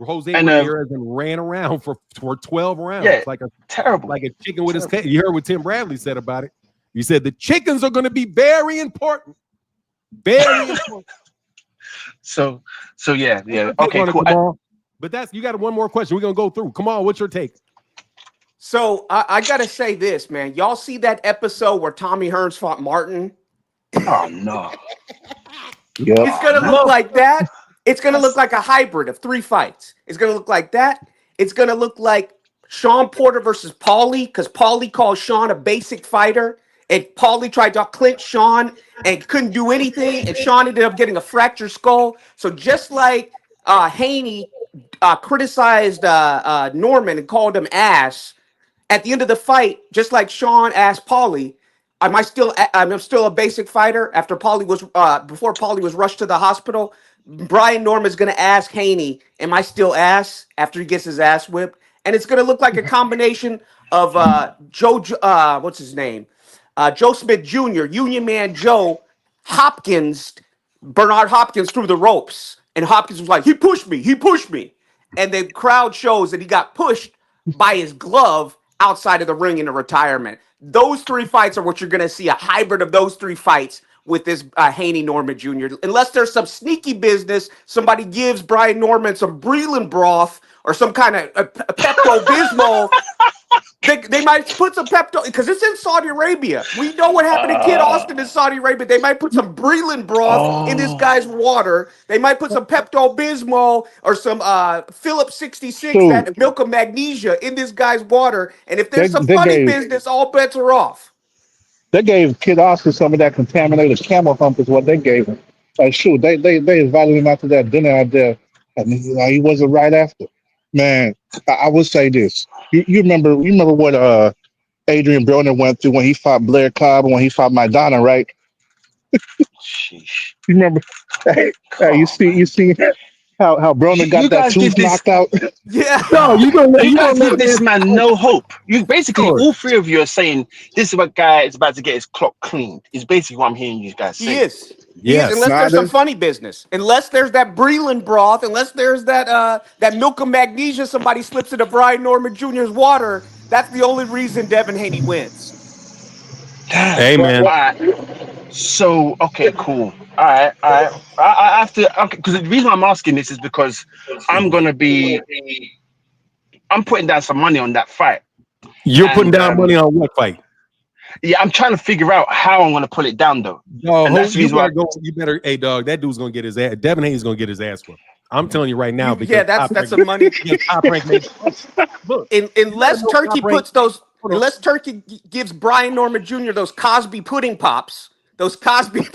Jose Ramirez and ran around for 12 rounds. Yeah, like a terrible, like a chicken with his tail. You heard what Tim Bradley said about it. He said the chickens are going to be very important. Very important. So yeah. Okay, cool. But you got one more question. We're gonna go through. Come on, what's your take? So I gotta say this, man. Y'all see that episode where Tommy Hearns fought Martin? Oh no. Yep. It's gonna look like that. It's going to look like a hybrid of 3 fights. It's going to look like that. It's going to look like Sean Porter versus Paulie because Paulie calls Sean a basic fighter. and Paulie tried to clinch Sean and couldn't do anything, and Sean ended up getting a fractured skull. So just like Haney criticized Norman and called him ass at the end of the fight, just like Sean asked Paulie, I'm still a basic fighter after Paulie was before Paulie was rushed to the hospital. Brian Norman's gonna ask Haney, am I still ass after he gets his ass whipped? And it's gonna look like a combination of what's his name? Joe Smith Jr., Union Man Joe, Bernard Hopkins through the ropes. And Hopkins was like, he pushed me. And the crowd shows that he got pushed by his glove outside of the ring in a retirement. Those 3 fights are what you're going to see, a hybrid of those 3 fights with this Haney Norman Jr. Unless there's some sneaky business, somebody gives Brian Norman some Breland broth or some kind of Pepto-Bismol. They might put some Pepto, because it's in Saudi Arabia. We know what happened to Kid Austin in Saudi Arabia. They might put some Breland broth in this guy's water. They might put some Pepto-Bismol or some Phillips 66, that milk of magnesia, in this guy's water. And if there's some funny business, all bets are off. They gave Kid Austin some of that contaminated camel hump is what they gave him. Like, shoot, they invited him out to that dinner out there, and he wasn't right after. Man, I would say this. You remember what Adrian Broner went through when he fought Blair Cobb and when he fought Maidana, right? You remember? Hey, you see how Broner got that tooth knocked out? Yeah. No, you guys give this man no hope. You basically, all 3 of you are saying this is what guy is about to get his clock cleaned. Is basically what I'm hearing you guys say. He is. Yes, unless there's some funny business, unless there's that Breland broth, unless there's that milk of magnesia somebody slips into Brian Norman Jr.'s water. That's the only reason Devin Haney wins. Hey, man. So okay, cool. All right. I have to, because the reason I'm asking this is because I'm putting down some money on that fight. You're putting down money on what fight? Yeah, I'm trying to figure out how I'm going to pull it down, though. No, you better, hey, dog, that dude's going to get his ass. Devin Haney's going to get his ass whooped. I'm telling you right now. Because that's some money. Look, unless Turki gives Brian Norman Jr. those Cosby pudding pops, that's the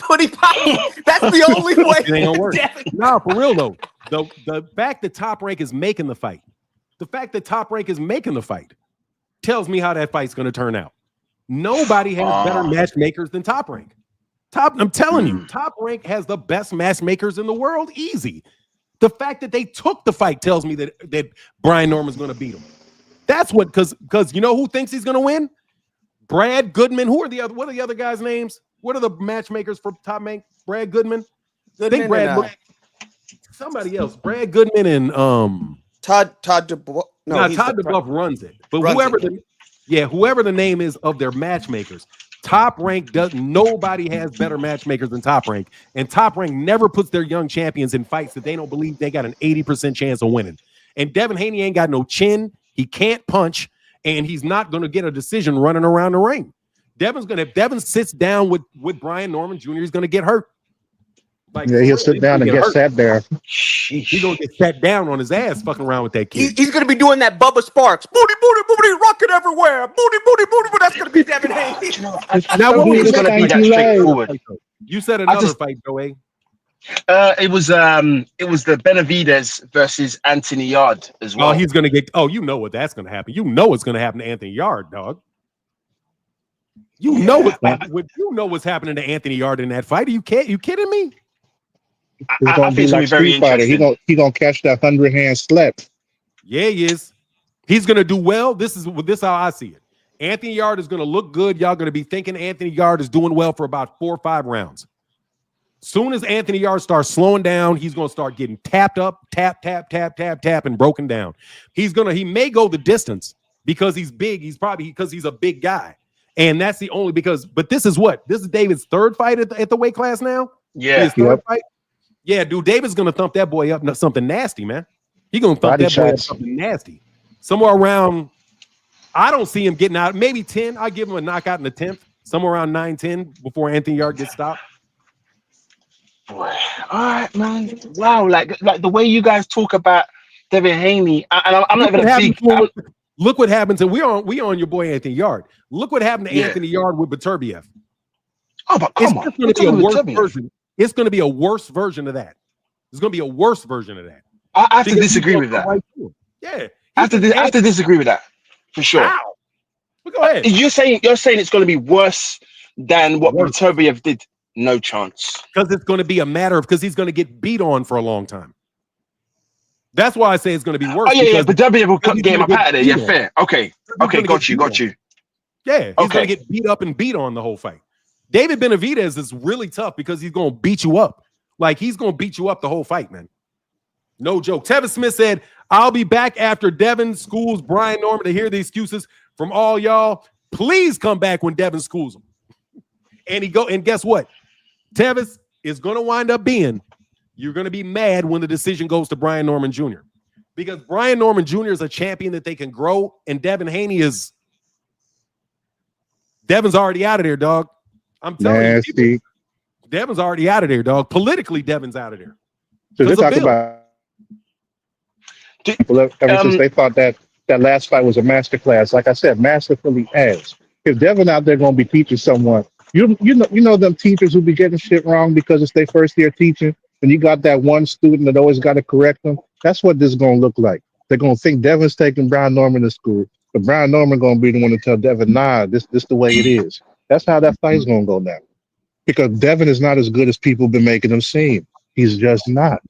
only way. It ain't gonna work. No, for real though. The fact that Top Rank is making the fight, tells me how that fight's going to turn out. Nobody has better matchmakers than Top Rank. I'm telling you, Top Rank has the best matchmakers in the world. Easy. The fact that they took the fight tells me that Brian Norman's going to beat him. That's what, because you know who thinks he's going to win? Brad Goodman. What are the other guys' names? What are the matchmakers for Top Rank? Brad Goodman. Somebody else. Brad Goodman and Todd DeBuff. Todd DeBuff runs it. But whoever the name is of their matchmakers, Top Rank nobody has better matchmakers than Top Rank. And Top Rank never puts their young champions in fights that they don't believe they got an 80% chance of winning. And Devin Haney ain't got no chin. He can't punch, and he's not going to get a decision running around the ring. If Devin sits down with Brian Norman Jr., he's going to get hurt. He'll sit down and get sat there. He's going to get sat down on his ass fucking around with that kid. He's going to be doing that Bubba Sparks. Booty, booty, booty, rocket everywhere. Booty, booty, booty, booty. That's going to be Devin Haney. Now, what was going to be that straightforward? You said another fight, Joey. It was the Benavidez versus Anthony Yard as well. Oh, he's going to get. Oh, you know what that's going to happen. You know what's going to happen to Anthony Yard, dog. You know what's happening to Anthony Yard in that fight. You kidding me? It's going to be like Street Fighter. He gonna catch that 100-hand slap. Yeah, he is. He's going to do well. This is how I see it. Anthony Yard is going to look good. Y'all going to be thinking Anthony Yard is doing well for about 4 or 5 rounds. Soon as Anthony Yard starts slowing down, he's going to start getting tapped up, tap, and broken down. He may go the distance because he's big. Because he's a big guy. And that's the only but this is David's 3rd fight at the weight class now? Yeah. His 3rd fight? Yeah, dude, David's going to thump that boy up something nasty, man. He's going to thump that boy up something nasty. Somewhere around, I don't see him getting out, maybe 10. I'll give him a knockout in the 10th, somewhere around 9-10 before Anthony Yard gets stopped. Boy. All right, man. Wow, like the way you guys talk about Devin Haney, and I'm not even a big. Look what happens, and we on your boy Anthony Yard. Look what happened to Anthony Yard with Beterbiev. Oh, but come on. It's going to be a worse version. It's going to be a worse version of that. It's going to be a worse version of that. I have to disagree with that. Yeah. I have to disagree with that. For sure. Wow. Well, go ahead. You're saying it's going to be worse than what Beterbiev did? No chance. Because it's going to be a matter of because he's going to get beat on for a long time. That's why I say it's going to be worse. Oh yeah, Beterbiev will get him up out of there. Yeah, fair. Okay, got you. Yeah, he's going to get beat up and beat on the whole fight. David Benavidez is really tough because he's going to beat you up. Like, he's going to beat you up the whole fight, man. No joke. Tevin Smith said, I'll be back after Devin schools Brian Norman to hear the excuses from all y'all. Please come back when Devin schools him. And guess what? Tevis is going to wind up being, you're going to be mad when the decision goes to Brian Norman Jr. Because Brian Norman Jr. is a champion that they can grow, and Devin Haney Devin's already out of there, dog. I'm telling you, Devin's already out of there, dog. Politically, Devin's out of there. So they talk about people ever since they thought that last fight was a masterclass. Like I said, masterfully ass. If Devin out there going to be teaching someone, you know them teachers who be getting shit wrong because it's their first year teaching, and you got that one student that always got to correct them. That's what this is going to look like. They're going to think Devin's taking Brian Norman to school, but Brian Norman going to be the one to tell Devin, nah, this the way it is. That's how that fight's going to go down. Because Devin is not as good as people been making him seem. He's just not.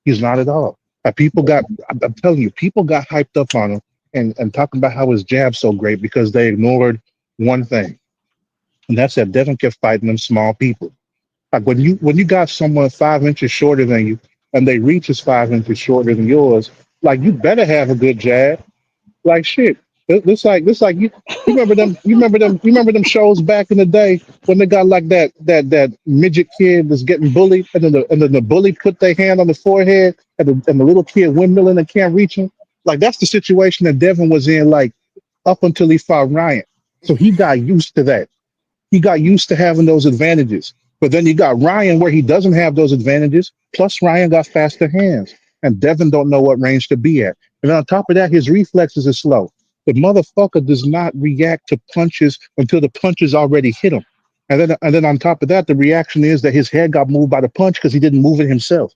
He's not at all. I'm telling you, people got hyped up on him and talking about how his jab's so great because they ignored one thing. And that's that Devin kept fighting them small people. Like when you got someone 5 inches shorter than you and they reach is 5 inches shorter than yours, like you better have a good jab. Like shit. It's like you remember them shows back in the day when they got like that midget kid was getting bullied and then the bully put their hand on the forehead and the little kid windmilling and can't reach him. Like that's the situation that Devin was in like up until he fought Ryan. So he got used to that. He got used to having those advantages. But then you got Ryan where he doesn't have those advantages. Plus Ryan got faster hands and Devin don't know what range to be at. And on top of that, his reflexes are slow. The motherfucker does not react to punches until the punches already hit him. And then on top of that, the reaction is that his head got moved by the punch because he didn't move it himself.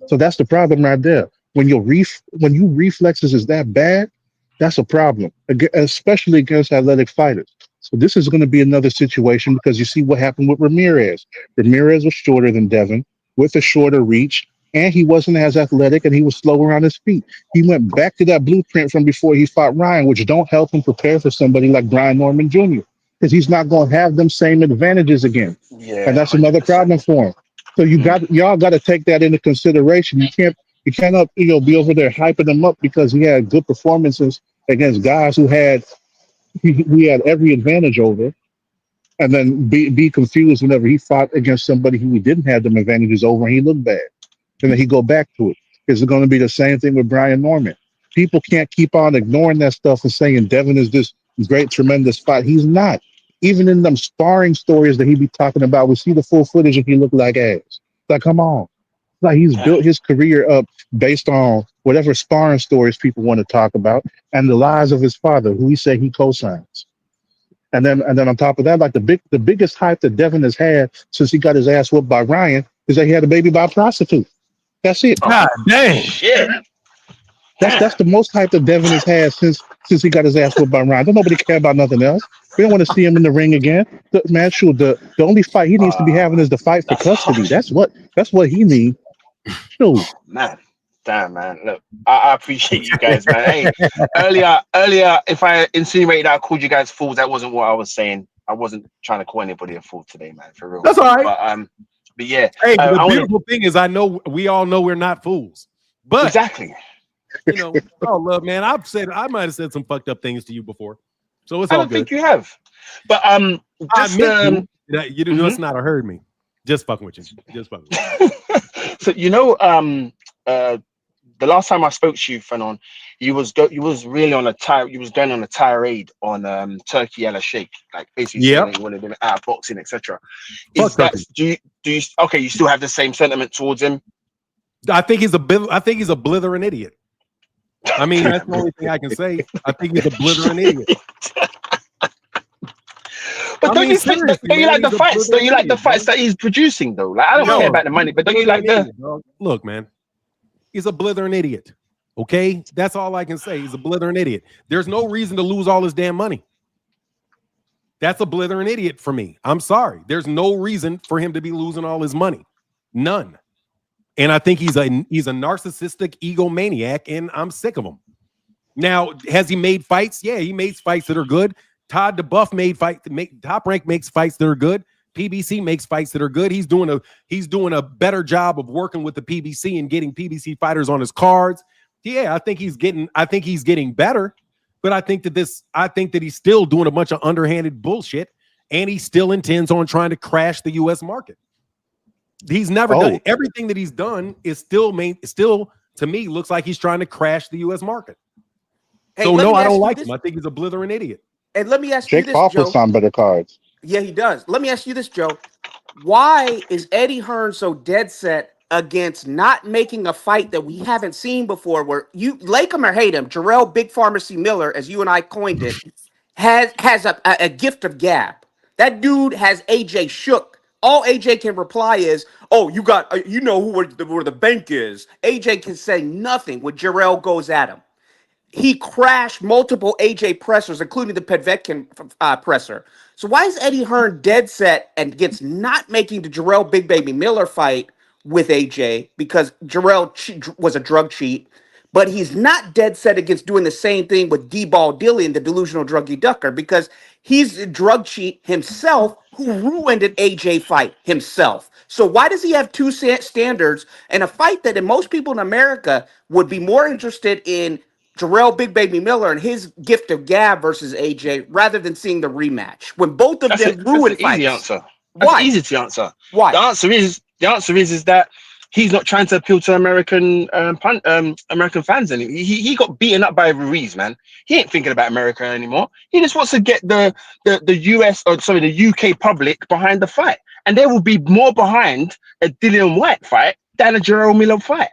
So that's the problem right there. When your reflexes is that bad, that's a problem, especially against athletic fighters. So this is going to be another situation because you see what happened with Ramirez. Ramirez was shorter than Devin with a shorter reach. And he wasn't as athletic, and he was slower on his feet. He went back to that blueprint from before he fought Ryan, which don't help him prepare for somebody like Brian Norman Jr. because he's not going to have them same advantages again. Yeah, and that's 100%. Another problem for him. So y'all got to take that into consideration. You cannot be over there hyping him up because he had good performances against guys who had every advantage over, and then be confused whenever he fought against somebody who he didn't have them advantages over, and he looked bad. And then he go back to it. It's going to be the same thing with Brian Norman. People can't keep on ignoring that stuff and saying Devin is this great, tremendous fight. He's not. Even in them sparring stories that he be talking about, we see the full footage and he look like ass. Like, come on. Like he's built his career up based on whatever sparring stories people want to talk about and the lies of his father, who he said he co-signs. And then on top of that, like the biggest hype that Devin has had since he got his ass whooped by Ryan is that he had a baby by a prostitute. That's it. God dang. Shit. That's the most hype that Devin has had since he got his ass whooped by Ryan. Don't nobody care about nothing else. We don't want to see him in the ring again. The only fight he needs to be having is the fight for custody. That's what he needs. Shoot. Man. Damn, man. Look, I appreciate you guys, man. Hey, earlier, if I insinuated I called you guys fools, that wasn't what I was saying. I wasn't trying to call anybody a fool today, man, for real. That's all right. But yeah. Hey, the beautiful thing is we all know we're not fools. But exactly. Oh love, man. I might have said some fucked up things to you before. So it's I all don't good. think you have. But just, you must not have heard me. Just fucking with you. Just fucking with you. So the last time I spoke to you, Fanon, you was really on you was going on a tirade on Turki El Sheikh, like basically saying you wanted him out of boxing, etc. Is that do you okay? You still have the same sentiment towards him? I think he's a blithering idiot. I mean, that's the only thing I can say. I think he's a blithering idiot. But don't you like the fights? Don't you like the fights that he's producing though? Like I don't care about the money, but don't you like the look, man? He's a blithering idiot. Okay, that's all I can say. He's a blithering idiot. There's no reason to lose all his damn money. That's a blithering idiot for me. I'm sorry. There's no reason for him to be losing all his money. None. And I think he's a narcissistic egomaniac, and I'm sick of him. Now, has he made fights? Yeah, he made fights that are good. Todd DeBuff made Top Rank makes fights that are good. PBC makes fights that are good. He's doing a better job of working with the PBC and getting PBC fighters on his cards. Yeah, I think he's getting better, but I think that he's still doing a bunch of underhanded bullshit, and he still intends on trying to crash the U.S. market. He's never done everything that he's done is still to me looks like he's trying to crash the U.S. market. Hey, so no, I don't like him. I think he's a blithering idiot. And let me ask you this, Jake Paul puts on better cards. Yeah, he does. Let me ask you this, Joe. Why is Eddie Hearns so dead set against not making a fight that we haven't seen before? Where you like him or hate him, Jarrell Big Pharmacy Miller, as you and I coined it, has a gift of gab. That dude has AJ shook. All AJ can reply is, "Oh, you got, you know where the bank is." AJ can say nothing when Jarrell goes at him. He crashed multiple AJ pressers, including the Povetkin presser. So why is Eddie Hearn dead set and gets not making the Jarrell Big Baby Miller fight with AJ because Jarrell was a drug cheat, but he's not dead set against doing the same thing with D-Ball Dillian, the delusional druggy ducker, because he's a drug cheat himself who ruined an AJ fight himself. So why does he have two standards in a fight that in most people in America would be more interested in Jarrell Big Baby Miller and his gift of gab versus AJ rather than seeing the rematch when both of them ruined fights? Easy answer. Why? That's easy to answer. Why? The answer is that he's not trying to appeal to American fans anymore. He got beaten up by Ruiz, man. He ain't thinking about America anymore. He just wants to get the UK public behind the fight, and they will be more behind a Dillian White fight than a Jarrell Miller fight.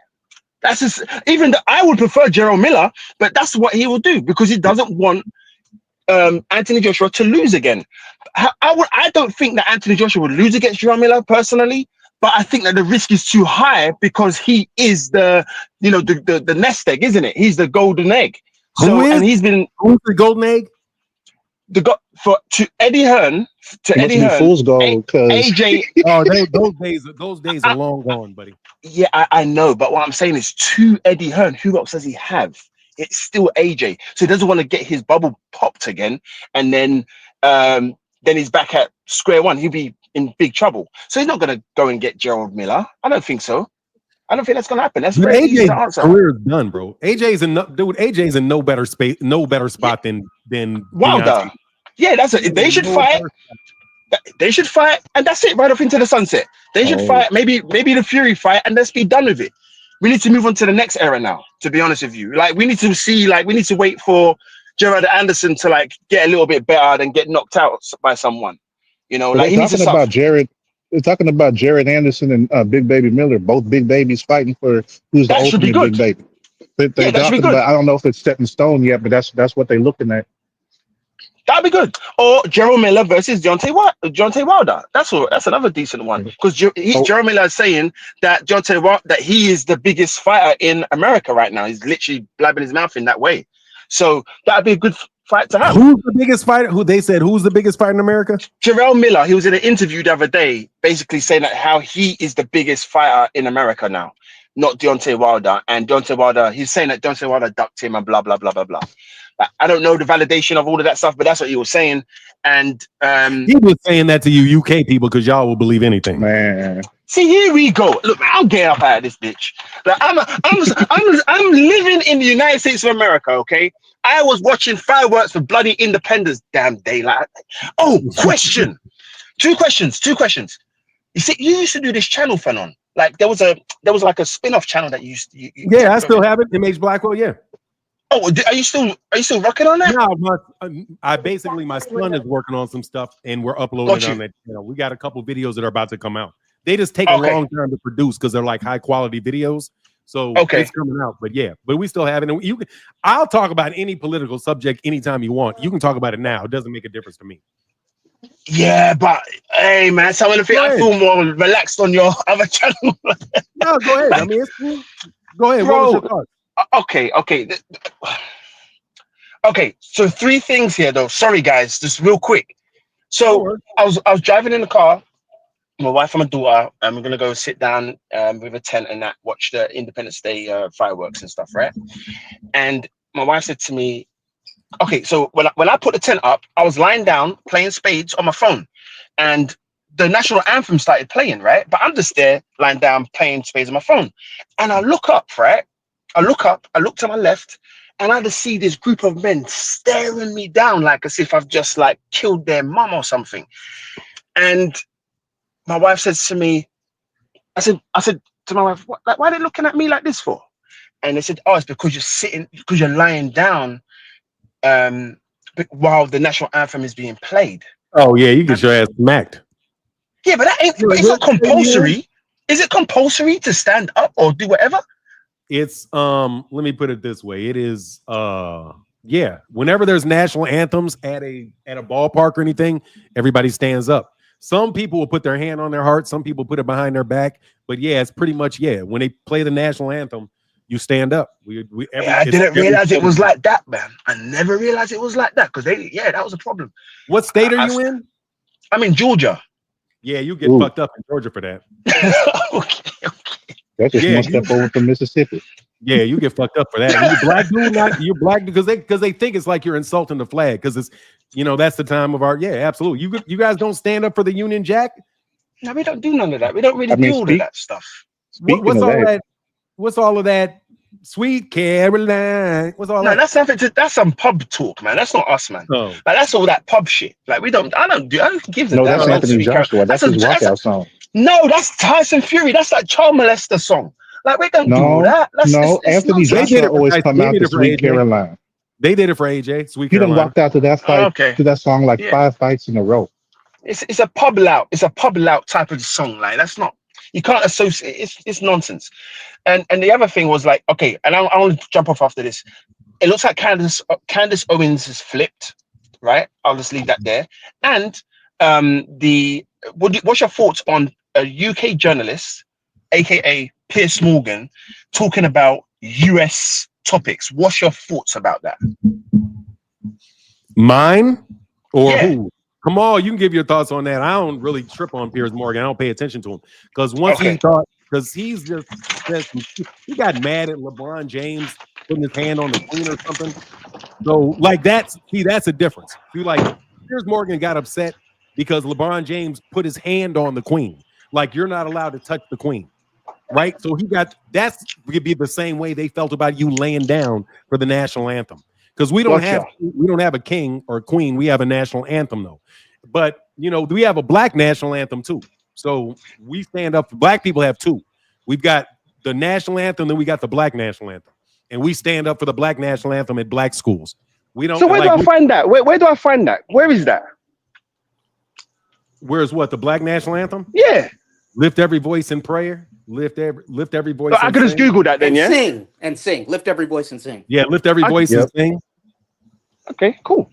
That's just, I would prefer Jarrell Miller, but that's what he will do because he doesn't want Anthony Joshua to lose again. I don't think that Anthony Joshua would lose against Jarrell Miller personally, but I think that the risk is too high because he is the nest egg, isn't it? He's the golden egg. Who's the golden egg? To Eddie Hearn, fool's gold, AJ. those days are long gone, buddy. Yeah, I know, but what I'm saying is to Eddie Hearn, who else does he have? It's still AJ, so he doesn't want to get his bubble popped again, and then he's back at square one. He'll be in big trouble. So he's not going to go and get Gerald Miller. I don't think so. I don't think that's going to happen. That's very easy to answer. Career is done, bro. AJ's in no better spot than Wilder. Beyonce. Yeah, they should fight. They should fight, and that's it. Right off into the sunset. They should fight. Maybe the Fury fight, and let's be done with it. We need to move on to the next era now. To be honest with you, we need to wait for Gerard Anderson to get a little bit better than get knocked out by someone. You know, he needs to start. They're talking about Jared Anderson and Big Baby Miller, both big babies fighting for who's the ultimate big baby. They're talking about. I don't know if it's set in stone yet, but that's what they're looking at. That'd be good. Or Gerald Miller versus Deontay Wilder. That's another decent one because Gerald Miller is saying that Deontay Wilder, that he is the biggest fighter in America right now. He's literally blabbing his mouth in that way. So that'd be a good fight to have. Who's the biggest fighter? Who's the biggest fighter in America? Gerald Miller. He was in an interview the other day, basically saying that how he is the biggest fighter in America now, not Deontay Wilder. And Deontay Wilder, he's saying that Deontay Wilder ducked him and blah blah blah blah blah. I don't know the validation of all of that stuff, but that's what he was saying. And he was saying that to you UK people because y'all will believe anything. Man. See, here we go. Look, man, I'm getting up out of this bitch. I'm living in the United States of America, okay? I was watching fireworks for bloody Independence damn day. Question. Two questions. You see, you used to do this channel, Fanon. There was a spin-off channel that you used to. I still have it. MH Blackwell, yeah. Oh, are you still rocking on that? No, my son is working on some stuff, and we're uploading on that. We got a couple videos that are about to come out. They just take a long time to produce because they're high quality videos. So Okay. it's coming out. But yeah, but we still have it. And I'll talk about any political subject anytime you want. You can talk about it now. It doesn't make a difference to me. Yeah, but hey, man, some of the things I feel more relaxed on your other channel. No, go ahead. I mean, it's cool. Go ahead. Bro, what was your thought? Okay. So 3 things here, though. Sorry, guys, just real quick. So I was driving in the car. My wife and my daughter, and we're gonna go sit down with a tent and that, watch the Independence Day fireworks and stuff, right? And my wife said to me, okay, so when I put the tent up, I was lying down playing spades on my phone, and the national anthem started playing, right? But I'm just there lying down playing spades on my phone, and I look up, right? I look to my left, and I just see this group of men staring me down like as if I've just like killed their mum or something. And my wife says to me, I said to my wife, why are they looking at me like this for? And they said, oh, it's because you're lying down while the national anthem is being played. Oh yeah, you get your ass smacked. Yeah, but that ain't. It's not compulsory. Is it compulsory to stand up or do whatever? It's let me put it this way. It is yeah. Whenever there's national anthems at a ballpark or anything, everybody stands up. Some people will put their hand on their heart. Some people put it behind their back. But yeah, it's pretty much when they play the national anthem, you stand up. I didn't realize it was like that, man. I never realized it was like that because that was a problem. What state are you in? I'm in Georgia. Yeah, you get fucked up in Georgia for that. Okay. That's just one step over from Mississippi. Yeah, you get fucked up for that. And you black dude, you're black because they think it's like you're insulting the flag because it's that's the time of our absolutely. You guys don't stand up for the Union Jack? No, we don't do none of that. We don't really do all of that stuff. What's all of that? Sweet Caroline. What's all that? That's some pub talk, man. That's not us, man. Oh. Like that's all that pub shit. Like I don't give them. No, that's Anthony Joshua. That's his walkout song. No, that's Tyson Fury. That's that child molester song. Like we don't do that. Anthony Joshua always come out to Sweet Caroline. They did it for AJ. Sweet He Caroline. done walked out to that fight to that song like 5 fights in a row. It's a pub lout. It's a pub lout type of song. Like that's not. You can't associate. It's nonsense. And the other thing was like, okay, and I want to jump off after this. It looks like Candace Owens is flipped, right? I'll just leave that there. And what's your thoughts on a UK journalist, aka Piers Morgan, talking about US topics? What's your thoughts about that? Mine or who? Come on, you can give your thoughts on that. I don't really trip on Piers Morgan. I don't pay attention to him because he got mad at LeBron James putting his hand on the queen or something. So like that's a difference. Piers Morgan got upset because LeBron James put his hand on the queen. Like you're not allowed to touch the queen, right? So that's could be the same way they felt about you laying down for the national anthem. Because we don't have a king or a queen. We have a national anthem though. But we have a black national anthem too. So we stand up for black people have 2. We've got the national anthem, then we got the black national anthem. And we stand up for the black national anthem at black schools. We don't. So where do I find that? Where do I find that? Where is that? Where's what? The black national anthem? Yeah. Lift every voice in prayer. Lift every voice. I could just Google that then, Sing. Lift every voice and sing. Yeah, lift every voice and sing. Okay, cool.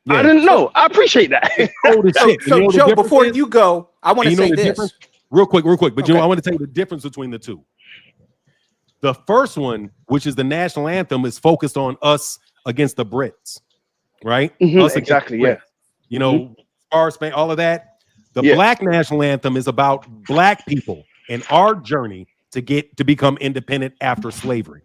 Yeah. I didn't know. I appreciate that. So Joe, before you go, I want to say this. Real quick. But I want to tell you the difference between the 2. The first one, which is the national anthem, is focused on us against the Brits, right? Us exactly, Star Spain, all of that. The black national anthem is about black people and our journey to become independent after slavery.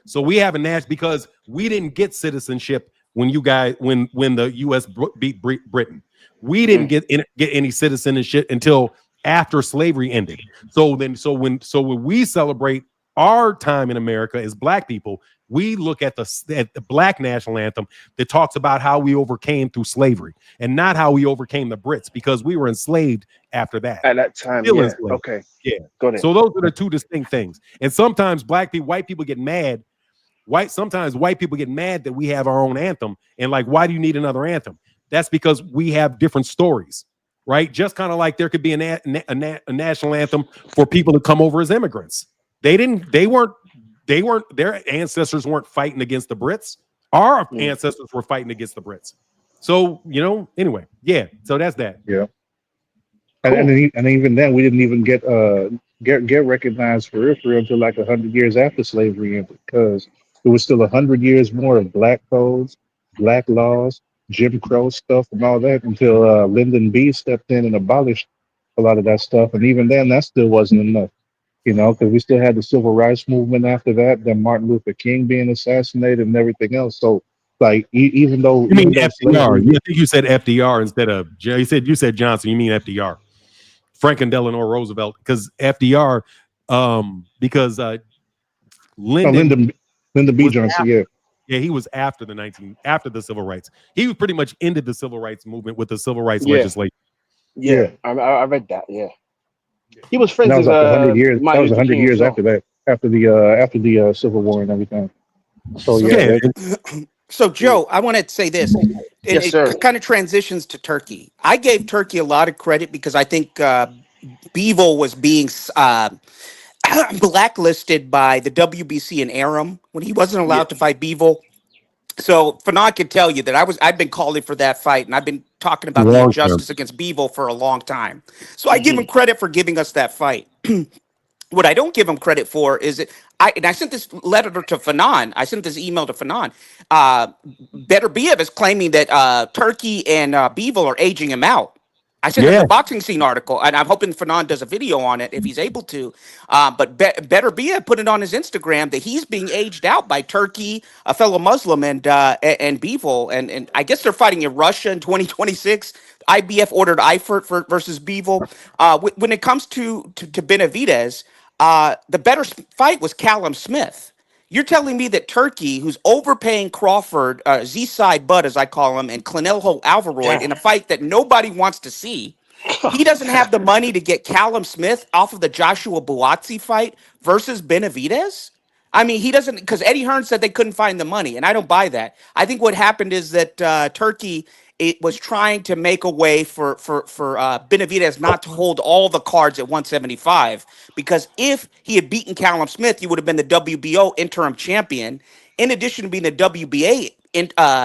So we have a national because we didn't get citizenship when the U.S. beat Britain. We didn't get any citizenship until after slavery ended. So when we celebrate our time in America as black people, we look at the black national anthem that talks about how we overcame through slavery and not how we overcame the Brits because we were enslaved after that. At that time, okay. Yeah. Got it. So those are the 2 distinct things. And sometimes white people get mad. Sometimes white people get mad that we have our own anthem and like, why do you need another anthem? That's because we have different stories, right? Just kind of like there could be a national anthem for people to come over as immigrants. They weren't their ancestors weren't fighting against the Brits. Our ancestors were fighting against the Brits. So, anyway, yeah. So that's that. Yeah. Cool. And even then, we didn't even get recognized for real until like 100 years after slavery ended, because it was still 100 years more of black codes, black laws, Jim Crow stuff, and all that until Lyndon B stepped in and abolished a lot of that stuff. And even then, that still wasn't enough, because we still had the civil rights movement after that, then Martin Luther King being assassinated and everything else. So, like, even though you mean FDR, I think you said FDR instead of you said Johnson. You mean FDR, Franklin Delano Roosevelt, because FDR, because Lyndon B Johnson, yeah, he was after the civil rights. He was pretty much ended the civil rights movement with the civil rights legislation. Yeah, I read that. Yeah, he was friends with 100 years. That was 100 years well. after that, after the Civil War and everything. So yeah. So Joe, I want to say this. It kind of transitions to Turkey. I gave Turkey a lot of credit because I think Bivol was being blacklisted by the WBC and Arum when he wasn't allowed to fight Bivol. So Fanon could tell you that I've been calling for that fight, and I've been talking about the injustice against Bivol for a long time. So I give him credit for giving us that fight. What I don't give him credit for is I sent this letter to Fanon. I sent this email to Fanon. Beterbiev is claiming that Turki and Bivol are aging him out. I sent him the boxing scene article, and I'm hoping Fanon does a video on it if he's able to. But Beterbiev put it on his Instagram that he's being aged out by Turki, a fellow Muslim, and Bivol, and I guess they're fighting in Russia in 2026. IBF ordered Eifert versus Bivol. When it comes to Benavidez, the better fight was Callum Smith. You're telling me that Turki, who's overpaying Crawford, Z-Side Bud, as I call him, and Canelo Alvaroid in a fight that nobody wants to see, he doesn't have the money to get Callum Smith off of the Joshua Buatsi fight versus Benavidez? I mean, he doesn't, because Eddie Hearns said they couldn't find the money, and I don't buy that. I think what happened is that Turki was trying to make a way for Benavidez not to hold all the cards at 175, because if he had beaten Callum Smith, he would have been the WBO interim champion, in addition to being the WBA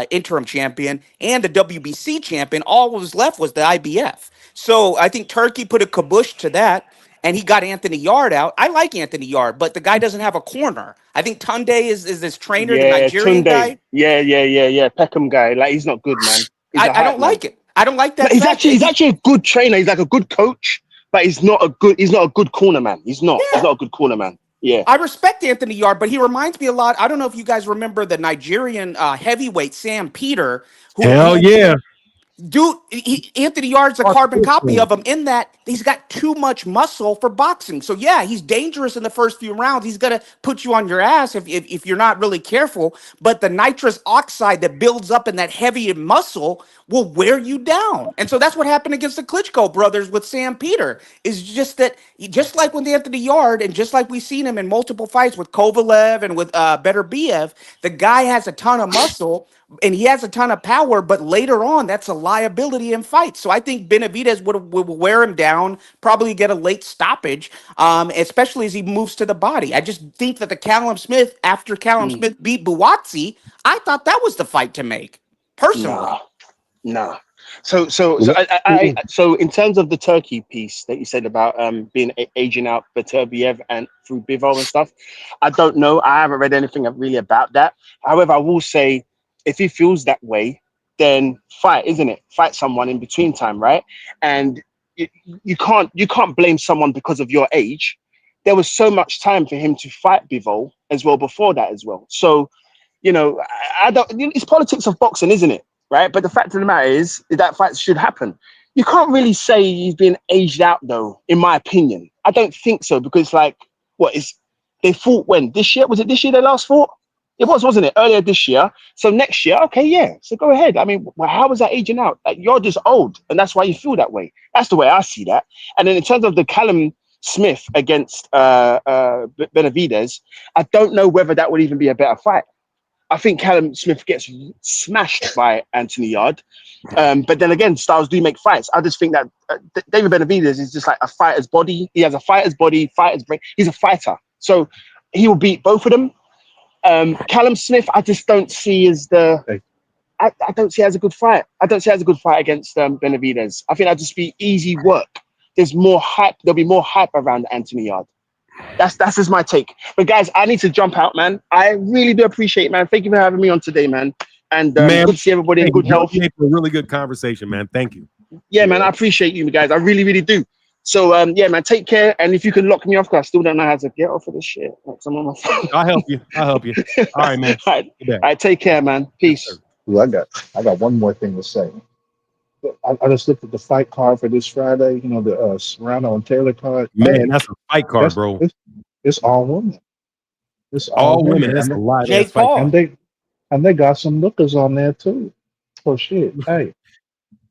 interim champion and the WBC champion. All was left was the IBF. So I think Turki put a kibosh to that, and he got Anthony Yard out. I like Anthony Yard, but the guy doesn't have a corner. I think Tunde is this trainer, the Nigerian guy. Yeah. Peckham guy. Like, he's not good, man. I don't like it. I don't like that. He's actually a good trainer. He's like a good coach, but he's not a good corner man. He's not a good corner man. Yeah. I respect Anthony Yard, but he reminds me a lot. I don't know if you guys remember the Nigerian heavyweight Sam Peter. Dude, Anthony Yard's a carbon copy of him in that he's got too much muscle for boxing. So yeah, he's dangerous in the first few rounds. He's gonna put you on your ass if you're not really careful. But the nitrous oxide that builds up in that heavy muscle will wear you down. And so that's what happened against the Klitschko brothers with Sam Peter. Is just that, just like with Anthony Yard, and just like we've seen him in multiple fights with Kovalev and with Beterbiev, the guy has a ton of muscle. And he has a ton of power, but later on, that's a liability in fights. So I think Benavidez would wear him down, probably get a late stoppage, especially as he moves to the body. I just think that the Callum Smith, after Callum Smith beat Buatsi, I thought that was the fight to make, personally. Nah. So in terms of the Turkey piece that you said about being aging out Beterbiev and through Bivol and stuff, I don't know. I haven't read anything really about that. However, I will say, if he feels that way, then fight, isn't it? Fight someone in between time, right? And you can't blame someone because of your age. There was so much time for him to fight Bivol as well before that as well. So, I don't. It's politics of boxing, isn't it? Right? But the fact of the matter is that fight should happen. You can't really say he's been aged out, though. In my opinion, I don't think so, because they fought when this year? Was it this year they last fought? It was, wasn't it? Earlier this year. So next year, okay, yeah. So go ahead. I mean, how was that aging out? Like, you're just old, and that's why you feel that way. That's the way I see that. And then in terms of the Callum Smith against Benavidez, I don't know whether that would even be a better fight. I think Callum Smith gets smashed by Anthony Yard. But then again, styles do make fights. I just think that David Benavidez is just like a fighter's body. He has a fighter's body, fighter's brain. He's a fighter. So he will beat both of them. Callum Smith, I just don't see as I don't see as a good fight. I don't see as a good fight against Benavidez. I think that'd just be easy work. There's more hype. There'll be more hype around Anthony Yard. That's just my take. But guys, I need to jump out, man. I really do appreciate it, man. Thank you for having me on today, man. And good to see everybody in good health. A really good conversation, man. Thank you. Yeah, man. I appreciate you guys. I really, really do. So yeah, man. Take care. And if you can lock me off, because I still don't know how to get off of this shit. I'm on my phone. I'll help you. All right, man. All right. Take care, man. Peace. Ooh, I got one more thing to say. I just looked at the fight card for this Friday. You know, the Serrano and Taylor card. Man, that's a fight card, bro. It's all women. It's all women. That's a lot. Jake Paul. And they got some lookers on there too. Oh shit! Hey.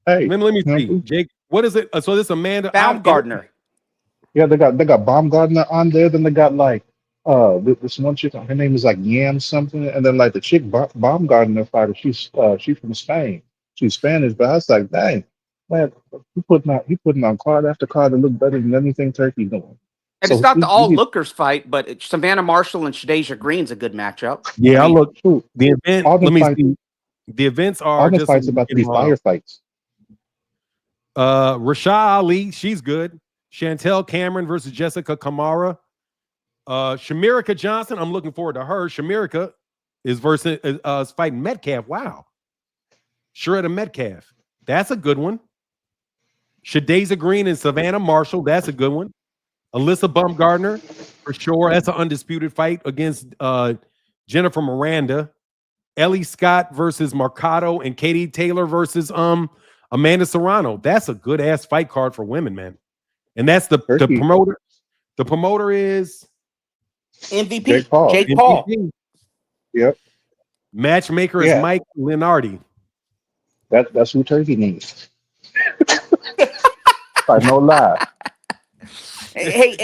Let me see, Jake. What is it? So this Amanda Baumgartner. Yeah, they got Baumgartner on there. Then they got like this one chick. Her name is like Yam something. And then like the chick Baumgartner fighter. She's from Spain. She's Spanish, but I was like, dang, man, he putting on card after card to look better than anything Turkey doing. And it's not the all-lookers fight, but Savannah Marshall and Shadeja Green's a good matchup. Yeah, I look the event. Let me see. The events are all the fights about to be firefights. Rashad Ali, she's good. Chantel Cameron versus Jessica Kamara. Shamirika Johnson, I'm looking forward to her. Shamirika is fighting Metcalf. Wow. Sharetta Metcalf. That's a good one. Shadeja Green and Savannah Marshall. That's a good one. Alyssa Baumgartner, for sure. That's an undisputed fight against Jennifer Miranda. Ellie Scott versus Mercado and Katie Taylor versus Amanda Serrano. That's a good ass fight card for women, man. And that's the promoter. The promoter is MVP Jake Paul. Yep. Matchmaker is Mike Lenardi. That's who Turkey needs. No lie. Hey,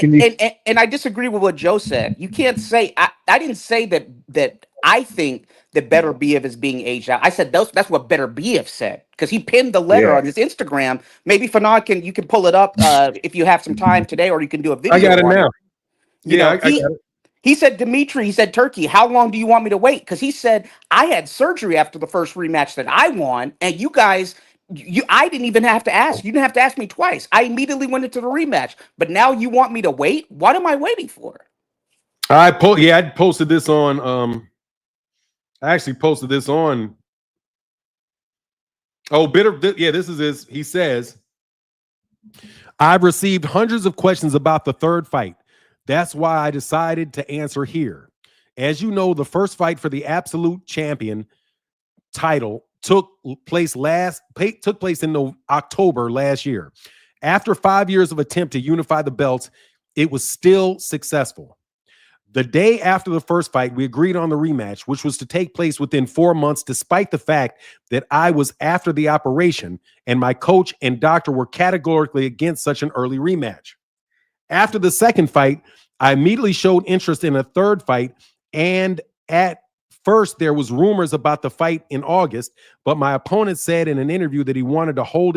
and I disagree with what Joe said. You can't say I didn't say that I think that Beterbiev is being aged out. I said that's what Beterbiev said because he pinned the letter on his Instagram. Maybe Fanon you can pull it up if you have some time today, or you can do a video. I got it now. I got it. He said, Dimitri, he said, Turkey, how long do you want me to wait? Because he said, I had surgery after the first rematch that I won, and you guys, I didn't even have to ask. You didn't have to ask me twice. I immediately went into the rematch. But now you want me to wait? What am I waiting for? I posted this on I actually posted this on this is his. He says, I've received hundreds of questions about the third fight. That's why I decided to answer here. As you know, the first fight for the absolute champion title took place in October last year. After 5 years of attempt to unify the belts, it was still successful. The day after the first fight, we agreed on the rematch, which was to take place within 4 months, despite the fact that I was after the operation and my coach and doctor were categorically against such an early rematch. After the second fight, I immediately showed interest in a third fight, and at first there was rumors about the fight in August, but my opponent said in an interview that he wanted to hold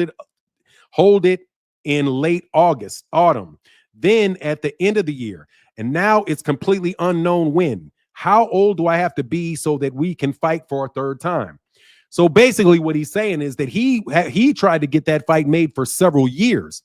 it in late autumn, then at the end of the year, and now it's completely unknown when. How old do I have to be so that we can fight for a third time? So basically what he's saying is that he tried to get that fight made for several years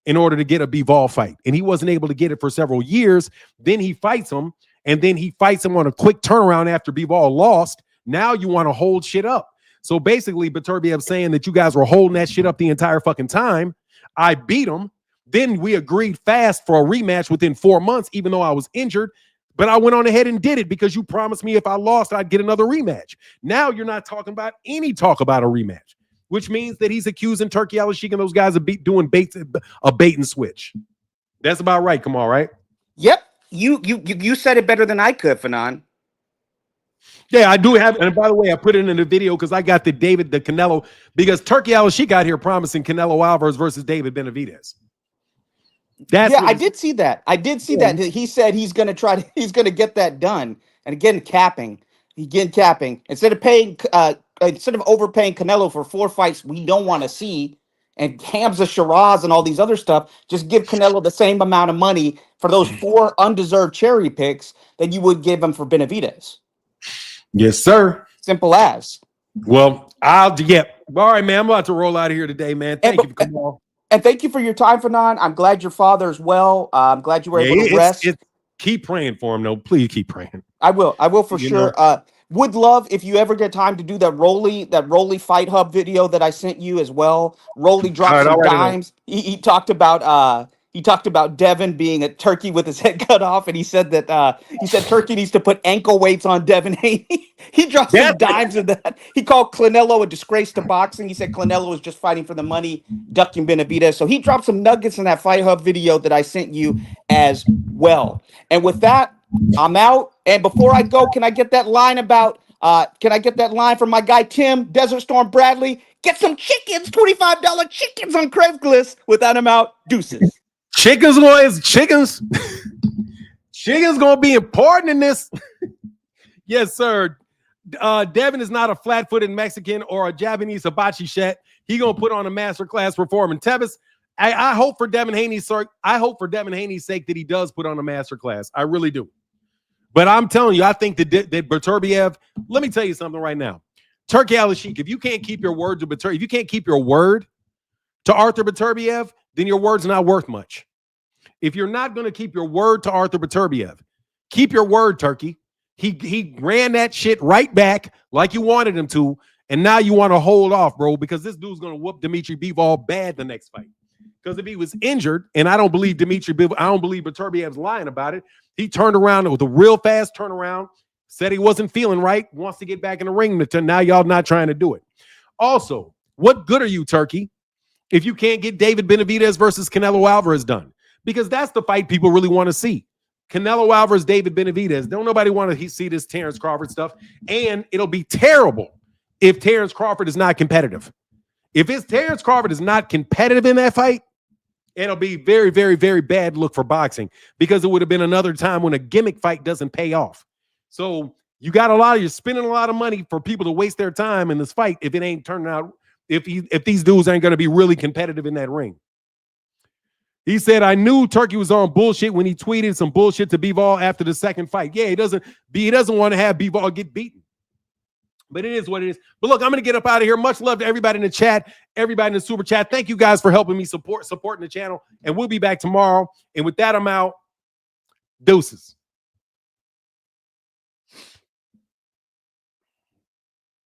in order to get a Bivol fight. And he wasn't able to get it for several years. Then he fights him, and then he fights him on a quick turnaround after Bivol lost. Now you want to hold shit up. So basically, Beterbiev saying that you guys were holding that shit up the entire fucking time. I beat him. Then we agreed fast for a rematch within 4 months, even though I was injured. But I went on ahead and did it because you promised me if I lost, I'd get another rematch. Now you're not talking about any talk about a rematch, which means that he's accusing Turki Al-Sheikh and those guys of doing a bait and switch. That's about right. Come on, right? Yep. You said it better than I could, Fanon. Yeah, I do have. And by the way, I put it in the video because I got the Canelo, because Turki Al-Sheikh got here promising Canelo Alvarez versus David Benavidez. I did see that. That. He said he's going to get that done. And again, capping. Instead of overpaying Canelo for 4 fights we don't want to see, and Hamza Shiraz and all these other stuff, just give Canelo the same amount of money for those 4 undeserved cherry picks that you would give him for Benavidez. Yes, sir. Simple as. Well, All right, man. I'm about to roll out of here today, man. Thank you for coming on. And thank you for your time, Fanon. I'm glad your father is well. I'm glad you were able to rest. Keep praying for him, though. Please keep praying. I will for sure. Would love if you ever get time to do that Rolly Fight Hub video that I sent you as well. Rolly dropped some dimes. He talked about Devin being a turkey with his head cut off, and he said that Turki needs to put ankle weights on Devin Haney. He dropped some dimes in that. He called Canelo a disgrace to boxing. He said Canelo was just fighting for the money, ducking Benavidez. So he dropped some nuggets in that Fight Hub video that I sent you as well. And with that, I'm out. And before I go, can I get that line from my guy Tim, Desert Storm Bradley? Get some chickens, $25 chickens on Craigslist. Without him out, deuces. Chickens gonna be important in this. Yes, sir. Devin is not a flat-footed Mexican or a Japanese hibachi chef. He gonna put on a masterclass performance. Tevis, I hope for Devin Haney's sake. I hope for Devin Haney's sake that he does put on a masterclass. I really do. But I'm telling you, I think that Beterbiev. Let me tell you something right now. Turki Al-Sheikh, if you can't keep your word to Beterbiev, if you can't keep your word to Arthur Beterbiev, then your word's not worth much. If you're not going to keep your word to Arthur Beterbiev, keep your word, Turki. He ran that shit right back like you wanted him to, and now you want to hold off, bro, because this dude's going to whoop Dimitri Bivol bad the next fight. Because if he was injured, and I don't believe Beterbiev's lying about it, he turned around with a real fast turnaround, said he wasn't feeling right, wants to get back in the ring. Now y'all not trying to do it. Also, what good are you, Turki, if you can't get David Benavidez versus Canelo Alvarez done? Because that's the fight people really want to see. Canelo Alvarez, David Benavidez. Don't nobody want to see this Terrence Crawford stuff. And it'll be terrible if Terrence Crawford is not competitive. If Terrence Crawford is not competitive in that fight, it'll be very, very, very bad look for boxing, because it would have been another time when a gimmick fight doesn't pay off. So you're spending a lot of money for people to waste their time in this fight if it ain't turning out, if these dudes ain't going to be really competitive in that ring. He said, I knew Turki was on bullshit when he tweeted some bullshit to Bivol after the second fight. Yeah, he doesn't want to have Bivol get beaten. But it is what it is. But look, I'm going to get up out of here. Much love to everybody in the chat, everybody in the super chat. Thank you guys for helping me supporting the channel. And we'll be back tomorrow. And with that, I'm out. Deuces.